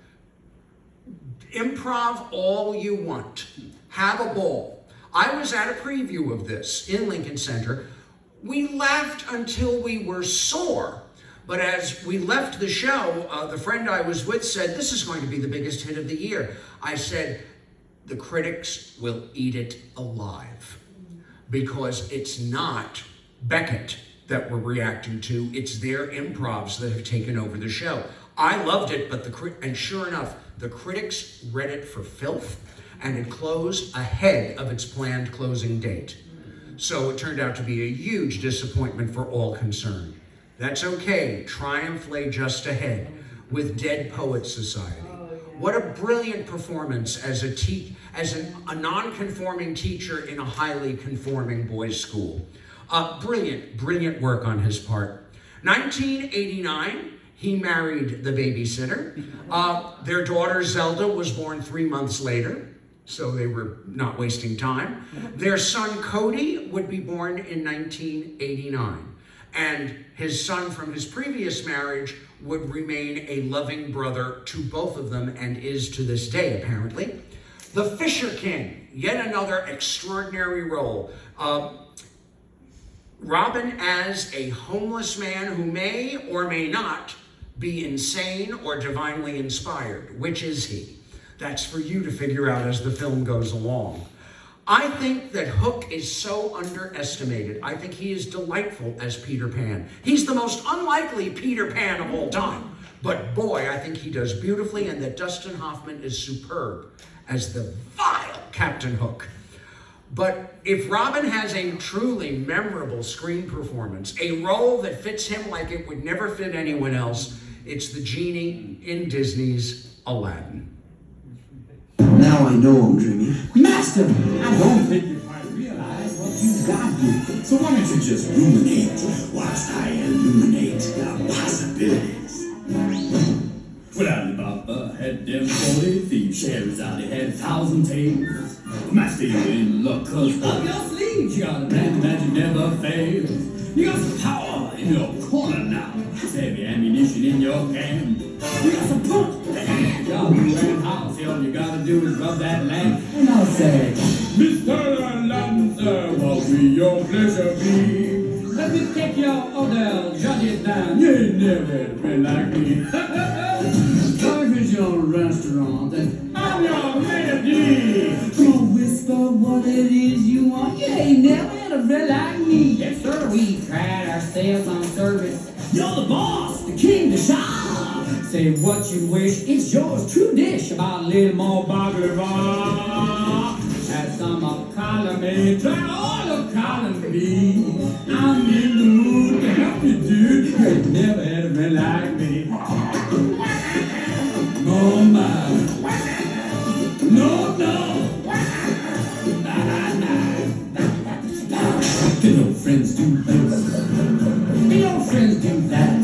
improv all you want. Have a ball. I was at a preview of this in Lincoln Center. We laughed until we were sore. But as we left the show, the friend I was with said, this is going to be the biggest hit of the year. I said, the critics will eat it alive. Because it's not Beckett that we're reacting to, it's their improvs that have taken over the show. I loved it, but and sure enough, the critics read it for filth, and it closed ahead of its planned closing date. So it turned out to be a huge disappointment for all concerned. That's okay, triumph lay just ahead with Dead Poets Society. What a brilliant performance as a non-conforming teacher in a highly conforming boys' school. Brilliant work on his part. 1989, he married the babysitter. Their daughter Zelda was born 3 months later, so they were not wasting time. Their son Cody would be born in 1989. And his son from his previous marriage would remain a loving brother to both of them, and is to this day, apparently. The Fisher King, yet another extraordinary role. Robin as a homeless man who may or may not be insane or divinely inspired. Which is he? That's for you to figure out as the film goes along. I think that Hook is so underestimated. I think he is delightful as Peter Pan. He's the most unlikely Peter Pan of all time. But boy, I think he does beautifully, and that Dustin Hoffman is superb as the vile Captain Hook. But if Robin has a truly memorable screen performance, a role that fits him like it would never fit anyone else, it's the genie in Disney's Aladdin. Now I know I'm dreaming. Master, I don't think you quite realize what you've got here. So why don't you just ruminate whilst I illuminate the possibilities? Well, Alibaba had them 40 thieves. Scheherazade had 1,000 tales. Master, you in luck, cause up your sleeves you got a brand magic never fails. You got some power in your corner now. Heavy ammunition in your hand. You got some punch Yahoo and house. All you gotta do is rub that lamp, and I'll say, Mr. Aladdin, sir, what will your pleasure be? Let me take your order, jot it down. You ain't never had a friend like me. Life is your restaurant, and I'm your melody. Come on, whisper what it is you want. You ain't never had a friend like me. Yes, sir, we pride ourselves on service. You're the boss, the king, the shah. Say what you wish, it's yours, true dish. About a little more baklava. Add some of column A, try all of column B. I'm in the mood to help you, dude. You ain't never had a friend like me. Oh my. No, no. Can your friends do this? Can your friends do that?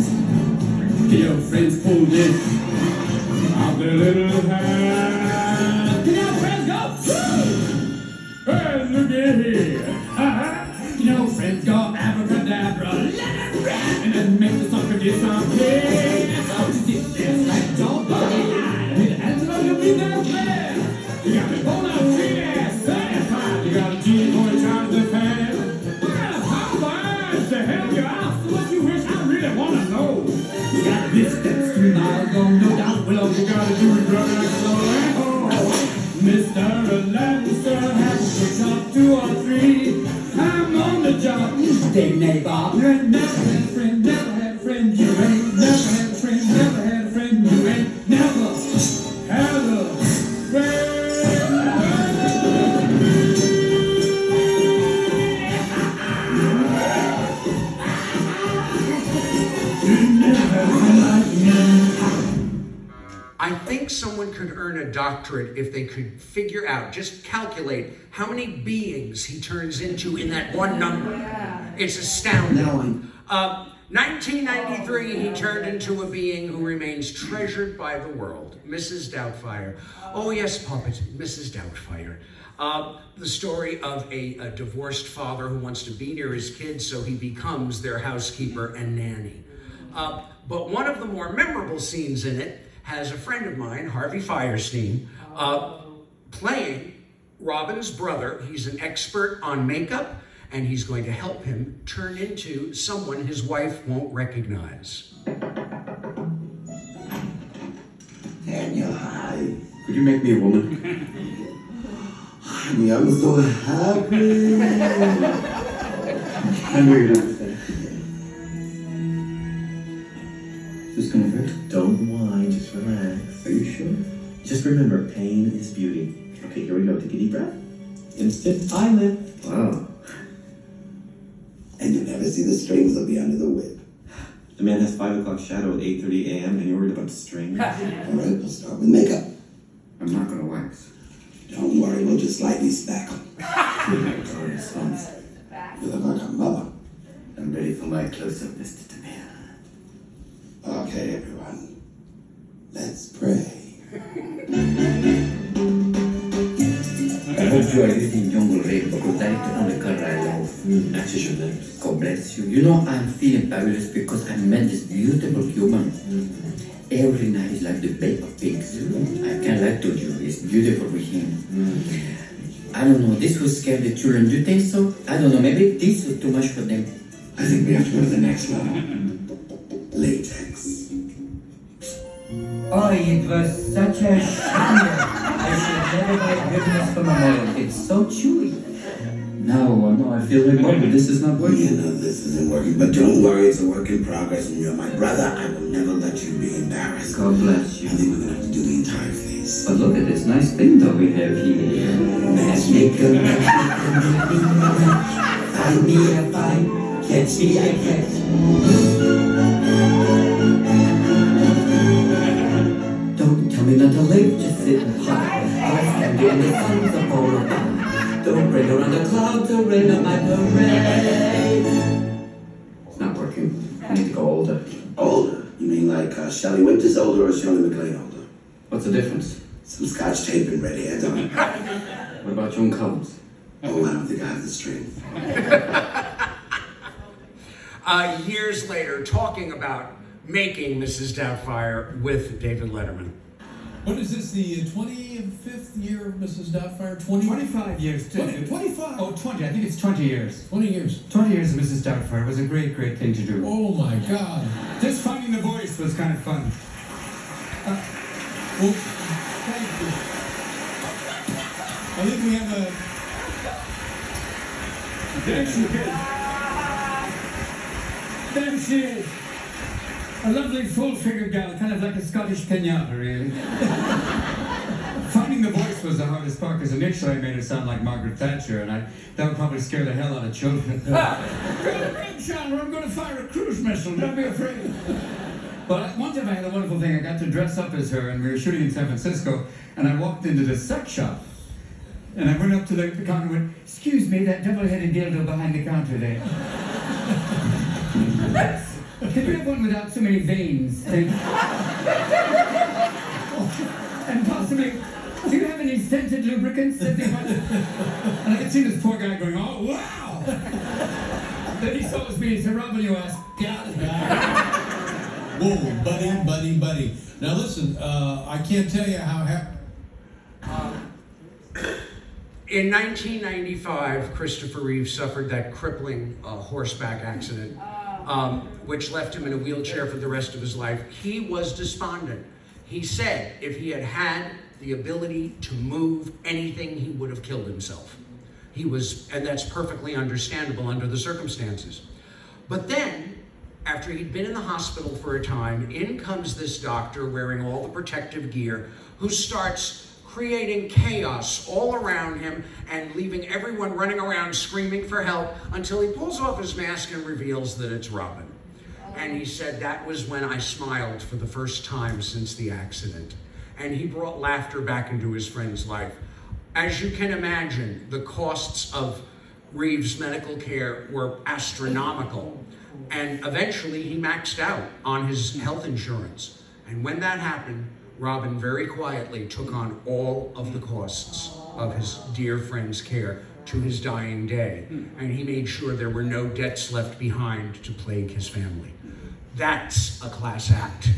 Can your friends pull this out their little hand? Can your friends go? Hey, look at here. Can your friends go abracadabra? Let it rip and then make the sucker get something. That's how you did this. Like don't body line. With the hands on your feet, that's bad. You got me born out of tree ass. Certified. You got a gene boy trying to fan. To help you out, so what you wish I really want to know. You got this, that's 3 miles long, no doubt. Well, all you gotta do is rub it slow and oh, Mr. Aladdin, sir, have a top 2 or 3. I'm on the job. Day nabob. You ain't never had a friend, never had a friend. You ain't never had a friend, never had a friend. You ain't never had a friend. I think someone could earn a doctorate if they could figure out, just calculate how many beings he turns into in that one number. It's astounding. 1993, he turned into a being who remains treasured by the world, Mrs. Doubtfire. Oh yes, puppet, Mrs. Doubtfire. The story of a divorced father who wants to be near his kids, so he becomes their housekeeper and nanny. But one of the more memorable scenes in it has a friend of mine, Harvey Fierstein, playing Robin's brother. He's an expert on makeup, and he's going to help him turn into someone his wife won't recognize. Daniel, hi. Could you make me a woman? Honey, I'm so happy. I know you don't understand. Is this gonna hurt? Don't whine, just relax. Are you sure? Just remember, pain is beauty. Okay, here we go. Take a deep breath. Instant eyelid. Wow. And you never see the strings will be under the whip. The man has 5 o'clock shadow at 8:30 a.m. and you're worried about strings? All right, we'll start with makeup. I'm not gonna wax. Don't worry, we'll just lightly spackle. Sorry, sons. You look like a mother. I'm ready for my close-up, Mr. Demir. Okay, everyone. Let's pray. I hope you are using jungle rape because I need to only color I love. That is your name. God bless you. You know I'm feeling fabulous because I met this beautiful human. Every night is like the bake of pigs. I can't lie to you. It's beautiful with him. I don't know. This will scare the children. Do you think so? I don't know. Maybe this was too much for them. I think we have to go to the next level. Latex. Oh, it was such a shocker. I should never buy goodness from a mall. It's so chewy. No, I feel like Barbara, this is not working. You know this isn't working, but don't worry, it's a work in progress, and you're my brother. I will never let you be embarrassed. God bless you. I think we're gonna have to do the entire face. But look at this nice thing that we have here. Matchmaker. Find me a find, catch me a catch. Don't tell me not to live, just sit and hide. I stand here in the sun's a polar. Don't bring around the clouds to rain on my parade. It's not working. I need to go older. Older? You mean like Shelley Winters older or Shirley MacLaine older? What's the difference? Some scotch tape and red hair done. What about Joan Collins? Oh, I don't think I have the strength. Years later, talking about making Mrs. Doubtfire with David Letterman. What is this, the 25th year of Mrs. Doubtfire? 25 years. 25? Oh, 20. I think it's 20 years. 20 years. 20 years of Mrs. Doubtfire was a great, great thing to do. Oh my God. Just finding the voice was kind of fun. Well, thank you. I think we have a... There she is. There she is. A lovely full-figured gal, kind of like a Scottish pinata, really. Finding the voice was the hardest part, because initially I made her sound like Margaret Thatcher, and that would probably scare the hell out of children. Go to bed, Chandler, I'm going to fire a cruise missile, don't be afraid. But one time I had a wonderful thing. I got to dress up as her, and we were shooting in San Francisco, and I walked into the sex shop. And I went up to the counter and went, "Excuse me, that double-headed dildo behind the counter there. Can you have one without so many veins? And possibly, do you have any scented lubricants?" And I could see this poor guy going, "Oh, wow!" Then he saw it was me, he said, "Robin, you asked, get out of here." Whoa, buddy. Now listen, I can't tell you how happy... In 1995, Christopher Reeve suffered that crippling horseback accident, which left him in a wheelchair for the rest of his life. He was despondent. He said if he had had the ability to move anything, he would have killed himself. And that's perfectly understandable under the circumstances. But then, after he'd been in the hospital for a time, in comes this doctor wearing all the protective gear, who starts creating chaos all around him and leaving everyone running around screaming for help until he pulls off his mask and reveals that it's Robin. And he said, "That was when I smiled for the first time since the accident." And he brought laughter back into his friend's life. As you can imagine, the costs of Reeves' medical care were astronomical. And eventually he maxed out on his health insurance. And when that happened, Robin very quietly took on all of the costs of his dear friend's care to his dying day. And he made sure there were no debts left behind to plague his family. That's a class act.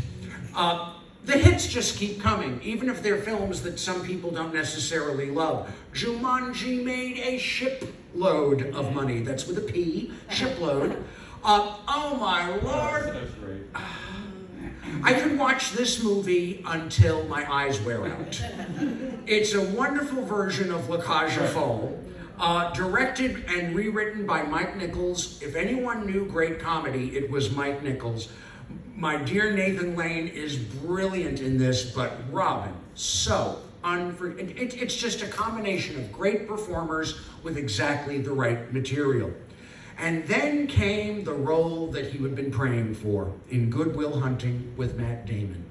The hits just keep coming, even if they're films that some people don't necessarily love. Jumanji made a shipload of money. That's with a P, shipload. Oh my Lord. I could watch this movie until my eyes wear out. It's a wonderful version of La Cage aux Folles, directed and rewritten by Mike Nichols. If anyone knew great comedy, it was Mike Nichols. My dear Nathan Lane is brilliant in this, but Robin, so it's just a combination of great performers with exactly the right material. And then came the role that he had been praying for in Good Will Hunting with Matt Damon.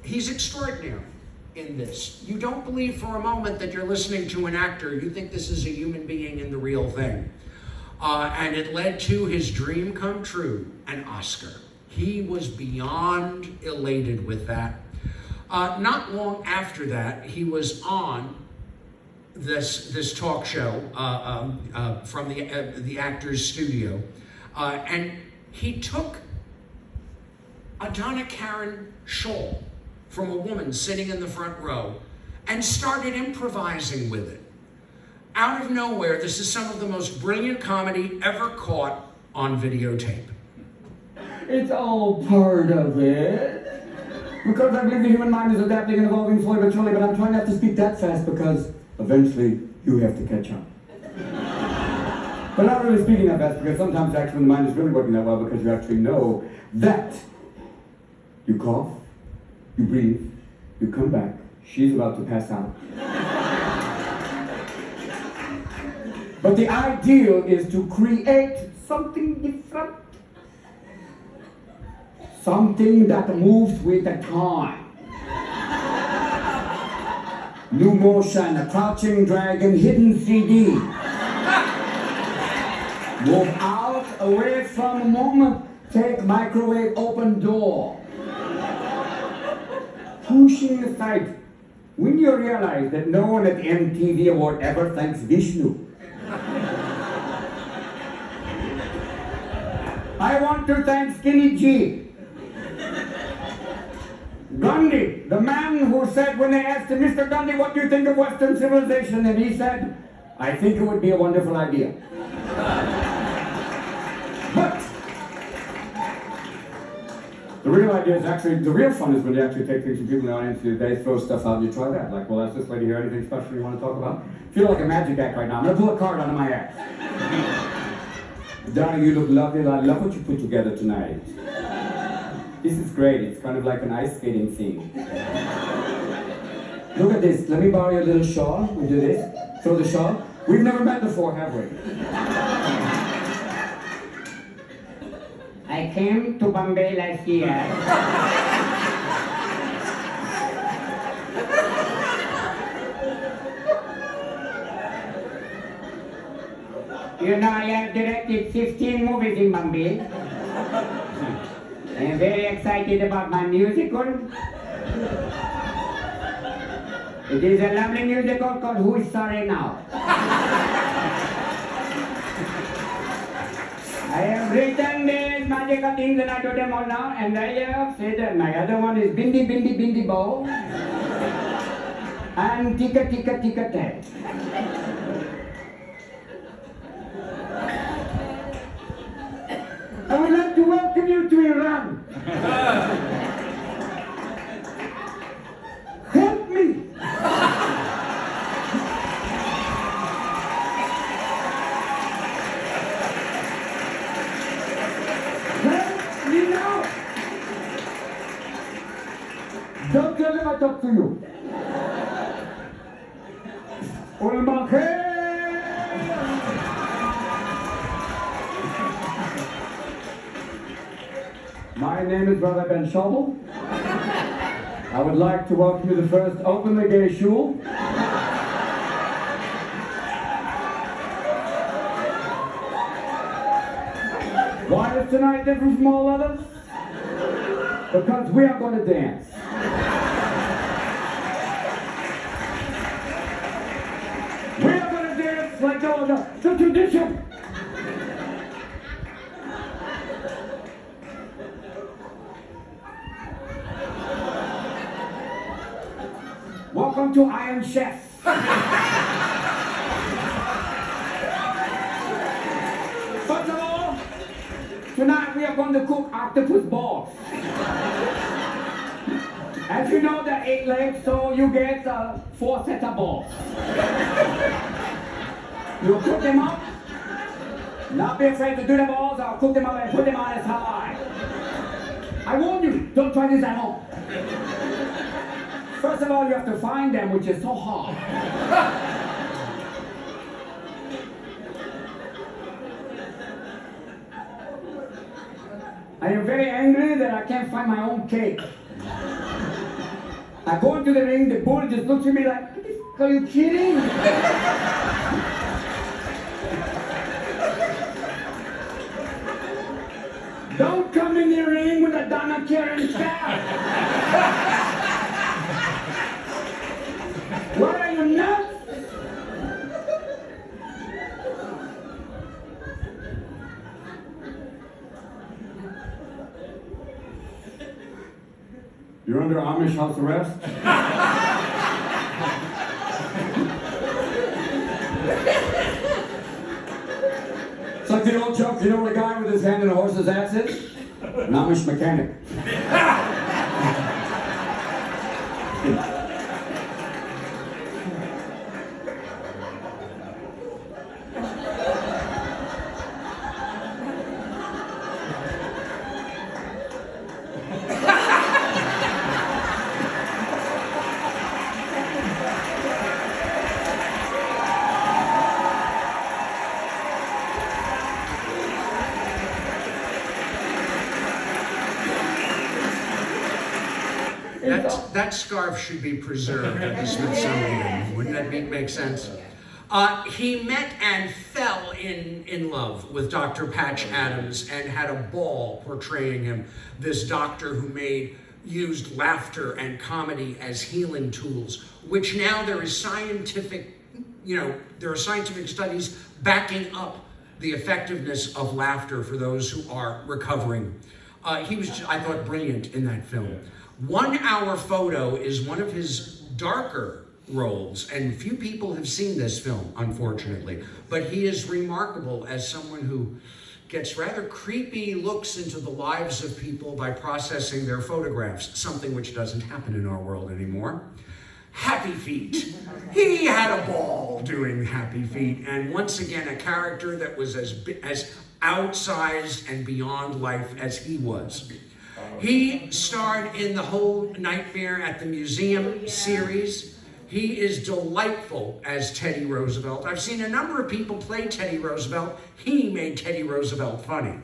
He's extraordinary in this. You don't believe for a moment that you're listening to an actor. You think this is a human being in the real thing. And it led to his dream come true, an Oscar. He was beyond elated with that. Not long after that, he was on this talk show from the Actors Studio, and he took a Donna Karan shawl from a woman sitting in the front row and started improvising with it. Out of nowhere, this is some of the most brilliant comedy ever caught on videotape. It's all part of it. Because I believe the human mind is adapting and evolving slowly but surely, but I'm trying not to speak that fast because eventually you have to catch up. But not really speaking that fast, because sometimes actually the mind is really working that well because you actually know that you cough, you breathe, you come back, she's about to pass out. But the ideal is to create something different. Something that moves with the time. New motion, a crouching dragon, hidden CD. Move out, away from the moment, take microwave, open door. Pushing aside. When you realize that no one at the MTV Award ever thanks Vishnu. I want to thank Skinny G. Gandhi, the man who said when they asked him, Mr. Gandhi, what do you think of Western civilization? And he said, I think it would be a wonderful idea. But the real idea is actually, the real fun is when you actually take things from people in the audience, they throw stuff out and you try that. Like, well, that's this lady here, anything special you want to talk about? I feel like a magic act right now. I'm going to pull a card out of my ass. Darling, you look lovely. I love what you put together tonight. This is great. It's kind of like an ice skating thing. Look at this. Let me borrow your little shawl. We do this. Throw the shawl. We've never met before, have we? I came to Bombay last year. You know, I have directed 15 movies in Bombay. I am very excited about my musical. It is a lovely musical called Who's Sorry Now? I have written these magical things and I do them all now, and I have said that my other one is Bindi Bindi Bindi Bo and Tika Tika Tika Tat. I would like to welcome you to Iran. Help me. Help me now. Don't tell them I talk to you. My name is Brother Ben Shovel. I would like to welcome you to the first openly gay shul. Why is tonight different from all others? Because we are going to dance. We are going to dance like the tradition. Welcome to Iron Chef. First of all, tonight we are going to cook octopus balls. As you know, there are 8 legs, so you get 4 sets of balls. You cook them up. Not be afraid to do the balls. I'll cook them up and put them on as high. I warn you, don't try this at home. First of all, you have to find them, which is so hard. I am very angry that I can't find my own cake. I go into the ring, the bull just looks at me like, are you kidding? Don't come in the ring with a Donna Karen style. What are you, nuts? You're under Amish house arrest? It's like the old joke, you know what a guy with his hand in a horse's ass is? An Amish mechanic. That scarf should be preserved at the Smithsonian. Wouldn't that make sense? He met and fell in love with Dr. Patch Adams and had a ball portraying him, this doctor who used laughter and comedy as healing tools, which now there are scientific studies backing up the effectiveness of laughter for those who are recovering. He was, I thought, brilliant in that film. 1 Hour Photo is one of his darker roles, and few people have seen this film, unfortunately. But he is remarkable as someone who gets rather creepy looks into the lives of people by processing their photographs, something which doesn't happen in our world anymore. Happy Feet. He had a ball doing Happy Feet, and once again, a character that was as outsized and beyond life as he was. He starred in the whole Nightmare at the Museum series. He is delightful as Teddy Roosevelt. I've seen a number of people play Teddy Roosevelt. He made Teddy Roosevelt funny.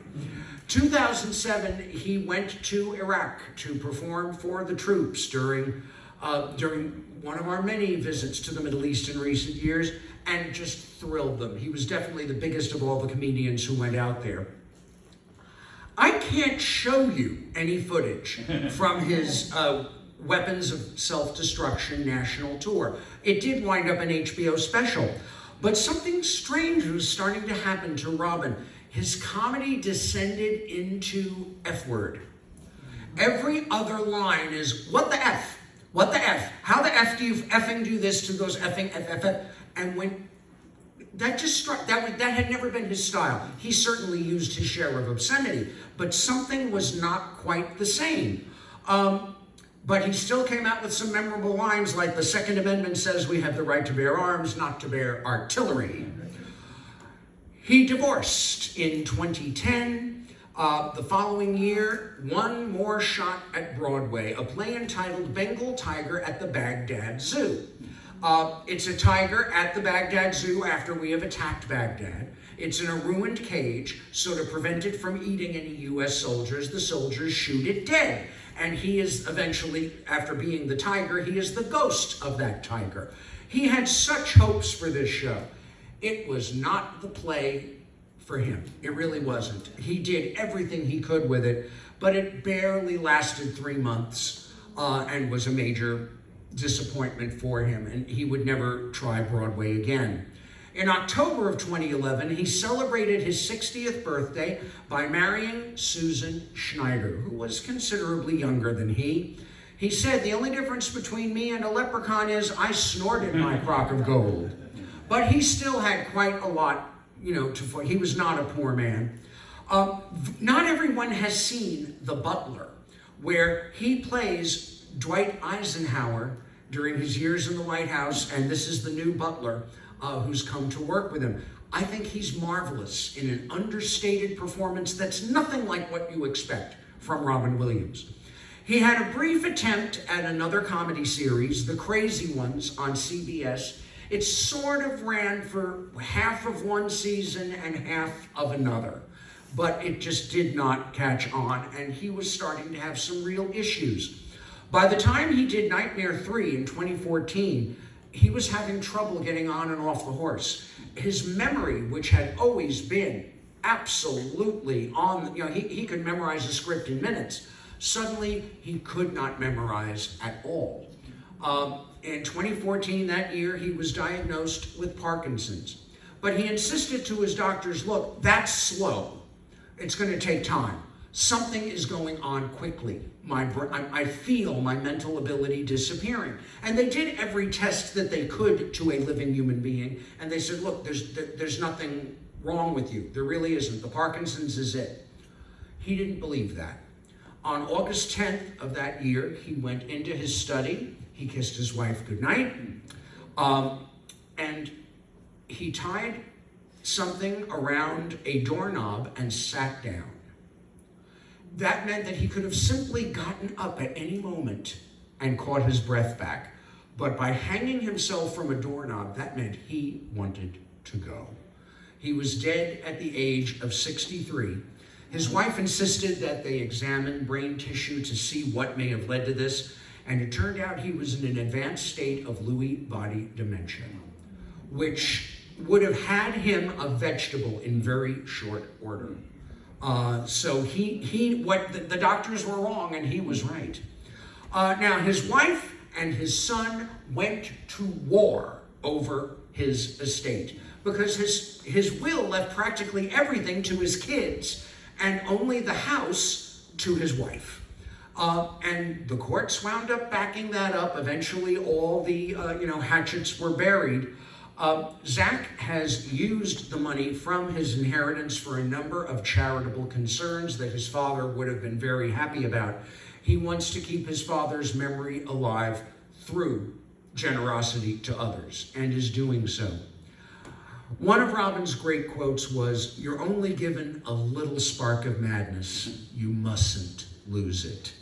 2007, he went to Iraq to perform for the troops during one of our many visits to the Middle East in recent years, and just thrilled them. He was definitely the biggest of all the comedians who went out there. I can't show you any footage from his Weapons of Self-Destruction national tour. It did wind up an HBO special, but something strange was starting to happen to Robin. His comedy descended into F-word. Every other line is, what the F? What the F? How the F do you effing do this to those effing F? And when that just struck, that had never been his style. He certainly used his share of obscenity, but something was not quite the same. But he still came out with some memorable lines like the Second Amendment says we have the right to bear arms, not to bear artillery. He divorced in 2010. The following year, One More Shot at Broadway, a play entitled Bengal Tiger at the Baghdad Zoo. It's a tiger at the Baghdad Zoo after we have attacked Baghdad. It's in a ruined cage, so to prevent it from eating any US soldiers, the soldiers shoot it dead. And he is eventually, after being the tiger, he is the ghost of that tiger. He had such hopes for this show. It was not the play for him. It really wasn't. He did everything he could with it, but it barely lasted 3 months and was a major disappointment for him, and he would never try Broadway again. In October of 2011, he celebrated his 60th birthday by marrying Susan Schneider, who was considerably younger than he. He said, the only difference between me and a leprechaun is I snorted my crock of gold. But he still had quite a lot, he was not a poor man. Not everyone has seen The Butler, where he plays Dwight Eisenhower during his years in the White House, and this is the new butler who's come to work with him. I think he's marvelous in an understated performance that's nothing like what you expect from Robin Williams. He had a brief attempt at another comedy series, The Crazy Ones, on CBS. It sort of ran for half of one season and half of another, but it just did not catch on, and he was starting to have some real issues. By the time he did Nightmare 3 in 2014, he was having trouble getting on and off the horse. His memory, which had always been absolutely on, he could memorize a script in minutes. Suddenly, he could not memorize at all. In 2014, that year, he was diagnosed with Parkinson's. But he insisted to his doctors, look, that's slow. It's going to take time. Something is going on quickly. I feel my mental ability disappearing. And they did every test that they could to a living human being, and they said, look, there's nothing wrong with you. There really isn't. The Parkinson's is it. He didn't believe that. On August 10th of that year, he went into his study. He kissed his wife goodnight, and he tied something around a doorknob and sat down. That meant that he could have simply gotten up at any moment and caught his breath back. But by hanging himself from a doorknob, that meant he wanted to go. He was dead at the age of 63. His wife insisted that they examine brain tissue to see what may have led to this, and it turned out he was in an advanced state of Lewy body dementia, which would have had him a vegetable in very short order. So the doctors were wrong and he was right. Now his wife and his son went to war over his estate because his will left practically everything to his kids and only the house to his wife. And the courts wound up backing that up. Eventually, all the hatchets were buried. Zach has used the money from his inheritance for a number of charitable concerns that his father would have been very happy about. He wants to keep his father's memory alive through generosity to others, and is doing so. One of Robin's great quotes was, "You're only given a little spark of madness. You mustn't lose it."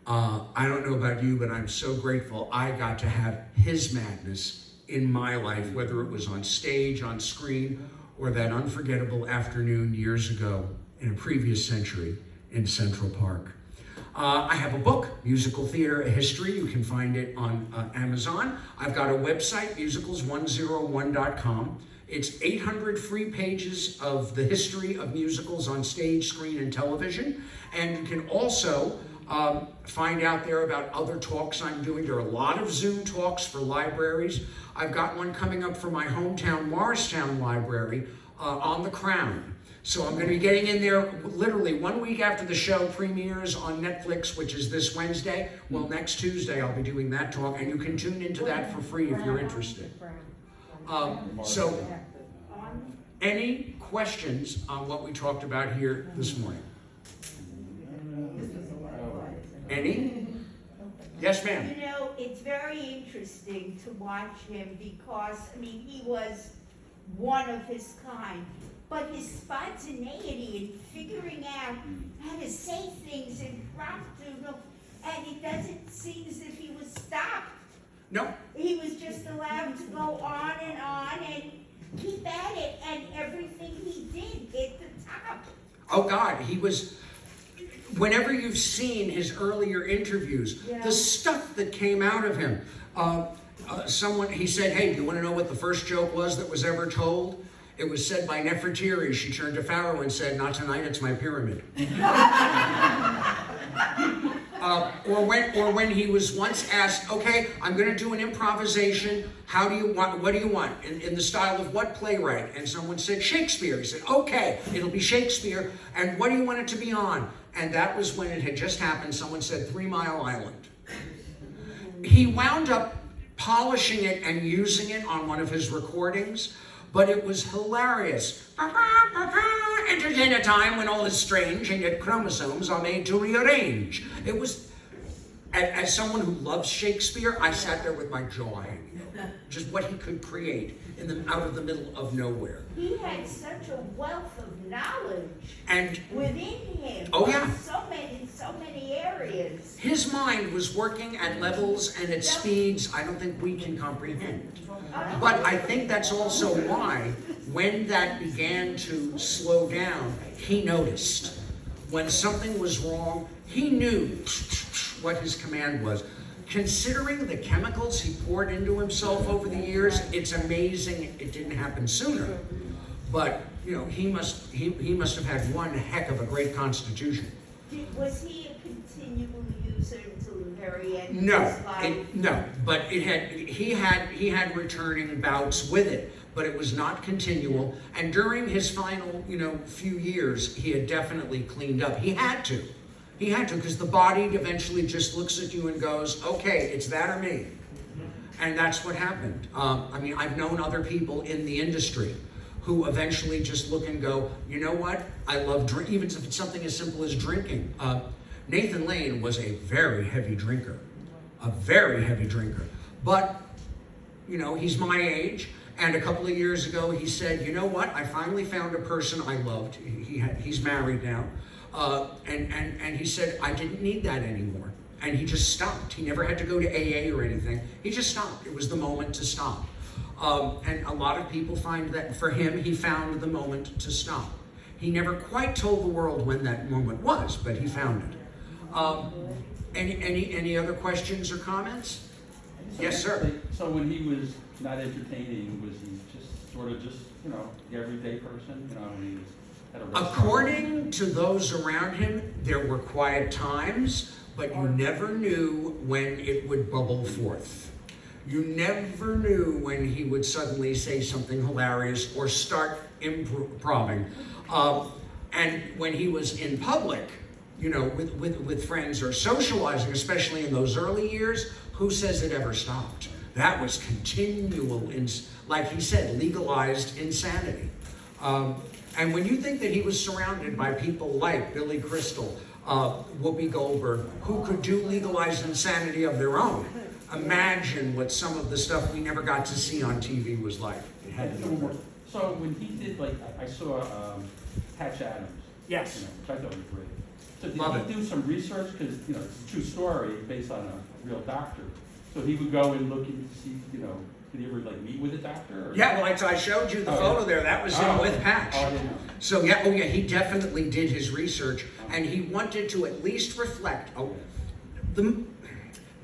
I don't know about you, but I'm so grateful I got to have his madness in my life, whether it was on stage, on screen, or that unforgettable afternoon years ago in a previous century in Central Park. I have a book, Musical Theater, A History. You can find it on Amazon. I've got a website, musicals101.com. It's 800 free pages of the history of musicals on stage, screen, and television. And you can also find out there about other talks I'm doing. There are a lot of Zoom talks for libraries. I've got one coming up for my hometown, Morristown Library, on The Crown. So I'm going to be getting in there literally 1 week after the show premieres on Netflix, which is this Wednesday. Well, next Tuesday I'll be doing that talk, and you can tune into that for free if you're interested. So, any questions on what we talked about here this morning? Any? Yes, ma'am. You know, it's very interesting to watch him because, I mean, he was one of his kind. But his spontaneity in figuring out how to say things impromptu, and it doesn't seem as if he was stopped. No. He was just allowed to go on and keep at it, and everything he did hit the top. Oh God, he was, whenever you've seen his earlier interviews, the stuff that came out of him. He said, "Hey, do you want to know what the first joke was that was ever told? It was said by Nefertiti. She turned to Pharaoh and said, 'Not tonight, it's my pyramid.'" Or when he was once asked, "Okay, I'm going to do an improvisation. What do you want? In the style of what playwright?" And someone said, "Shakespeare." He said, "Okay, it'll be Shakespeare. And what do you want it to be on?" And that was when it had just happened. Someone said 3 Mile Island. He wound up polishing it and using it on one of his recordings. But it was hilarious. Entertain a time when all is strange and yet chromosomes are made to rearrange. It was, as someone who loves Shakespeare, I sat there with my jaw hanging. Just what he could create out of the middle of nowhere. He had such a wealth of knowledge and within him. Oh yeah. In so many areas. His mind was working at levels and at speeds I don't think we can comprehend. But I think that's also why, when that began to slow down, he noticed. When something was wrong, he knew what his command was. Considering the chemicals he poured into himself over the years, it's amazing it didn't happen sooner. But, he must have had one heck of a great constitution. Was he a continual user until the very end No, of his life? no. But he had returning bouts with it, but it was not continual. And during his final, few years, he had definitely cleaned up. He had to, because the body eventually just looks at you and goes, "Okay, it's that or me." And that's what happened. I've known other people in the industry who eventually just look and go, "You know what? I love drink," even if it's something as simple as drinking. Nathan Lane was a very heavy drinker, but he's my age. And a couple of years ago, he said, "You know what? I finally found a person I loved." He's married now, and he said, "I didn't need that anymore." And he just stopped. He never had to go to AA or anything. He just stopped. It was the moment to stop. And a lot of people find that for him, he found the moment to stop. He never quite told the world when that moment was, but he found it. Any other questions or comments? Yes, sir. So when he was not entertaining, was he just the everyday person? When he was at a restaurant? According to those around him, there were quiet times, but you never knew when it would bubble forth. You never knew when he would suddenly say something hilarious or start improving. And when he was in public, you know, with friends or socializing, especially in those early years, who says it ever stopped? That was continual, like he said, legalized insanity. And when you think that he was surrounded by people like Billy Crystal, Whoopi Goldberg, who could do legalized insanity of their own, imagine what some of the stuff we never got to see on TV was like. It had to be worth it. So when he did, like, I saw Patch Adams. Yes. You know, which I thought was great. So did Love he it. do some research? Because, you know, it's a true story based on a real doctor. So he would go and look and see, you know, did he ever, like, meet with a doctor? Or? Yeah, well, I showed you the photo there. That was him with Patch. Oh, I didn't know. So yeah, he definitely did his research, and he wanted to at least reflect.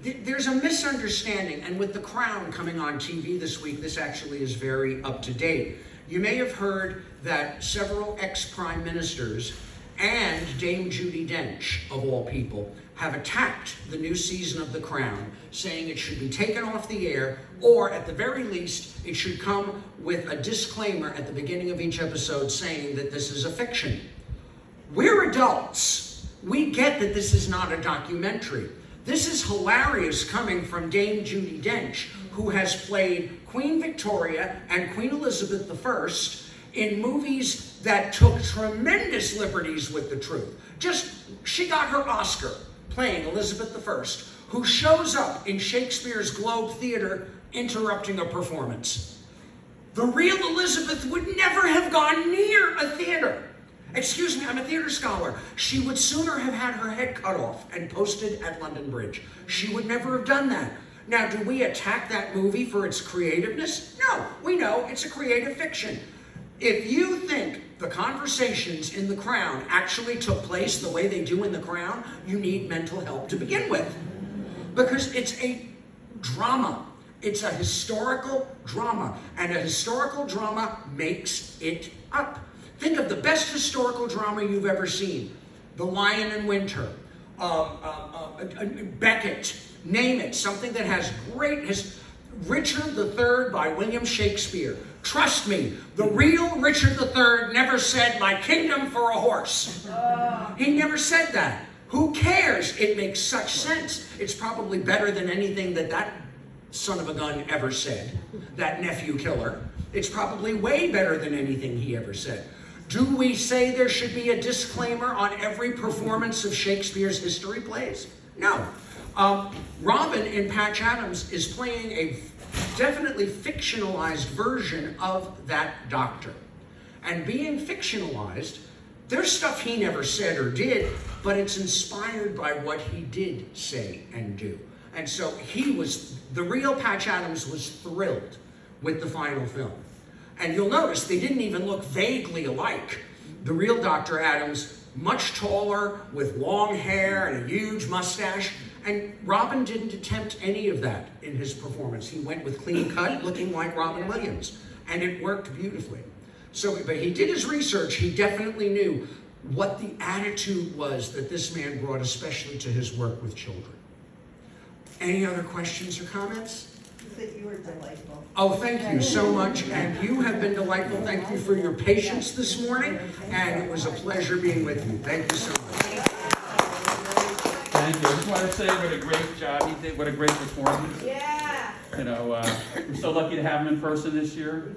There's a misunderstanding, and with The Crown coming on TV this week, this actually is very up to date. You may have heard that several ex-prime ministers and Dame Judi Dench, of all people, have attacked the new season of The Crown, saying it should be taken off the air, or at the very least, it should come with a disclaimer at the beginning of each episode saying that this is a fiction. We're adults. We get that this is not a documentary. This is hilarious coming from Dame Judi Dench, who has played Queen Victoria and Queen Elizabeth I in movies that took tremendous liberties with the truth. She got her Oscar playing Elizabeth I, who shows up in Shakespeare's Globe Theatre interrupting a performance. The real Elizabeth would never have gone near a theater. Excuse me, I'm a theater scholar. She would sooner have had her head cut off and posted at London Bridge. She would never have done that. Now, do we attack that movie for its creativeness? No, we know it's a creative fiction. If you think the conversations in The Crown actually took place the way they do in The Crown, you need mental help to begin with. Because it's a drama. It's a historical drama. And a historical drama makes it up. Think of the best historical drama you've ever seen. The Lion in Winter, Beckett, name it. Something that has great Richard III by William Shakespeare. Trust me, the real Richard III never said, "My kingdom for a horse." He never said that. Who cares? It makes such sense. It's probably better than anything that son of a gun ever said, that nephew killer. It's probably way better than anything he ever said. Do we say there should be a disclaimer on every performance of Shakespeare's history plays? No. Robin in Patch Adams is playing a definitely fictionalized version of that doctor. And being fictionalized, there's stuff he never said or did, but it's inspired by what he did say and do. And so the real Patch Adams was thrilled with the final film. And you'll notice they didn't even look vaguely alike. The real Dr. Adams, much taller, with long hair and a huge mustache. And Robin didn't attempt any of that in his performance. He went with clean cut, looking like Robin Williams. And it worked beautifully. But he did his research. He definitely knew what the attitude was that this man brought, especially to his work with children. Any other questions or comments? You were delightful. Oh, thank you so much. And you have been delightful. Thank you for your patience this morning. And it was a pleasure being with you. Thank you so much. Thank you. I just want to say what a great job he did. What a great performance. Yeah. You know, we're so lucky to have him in person this year.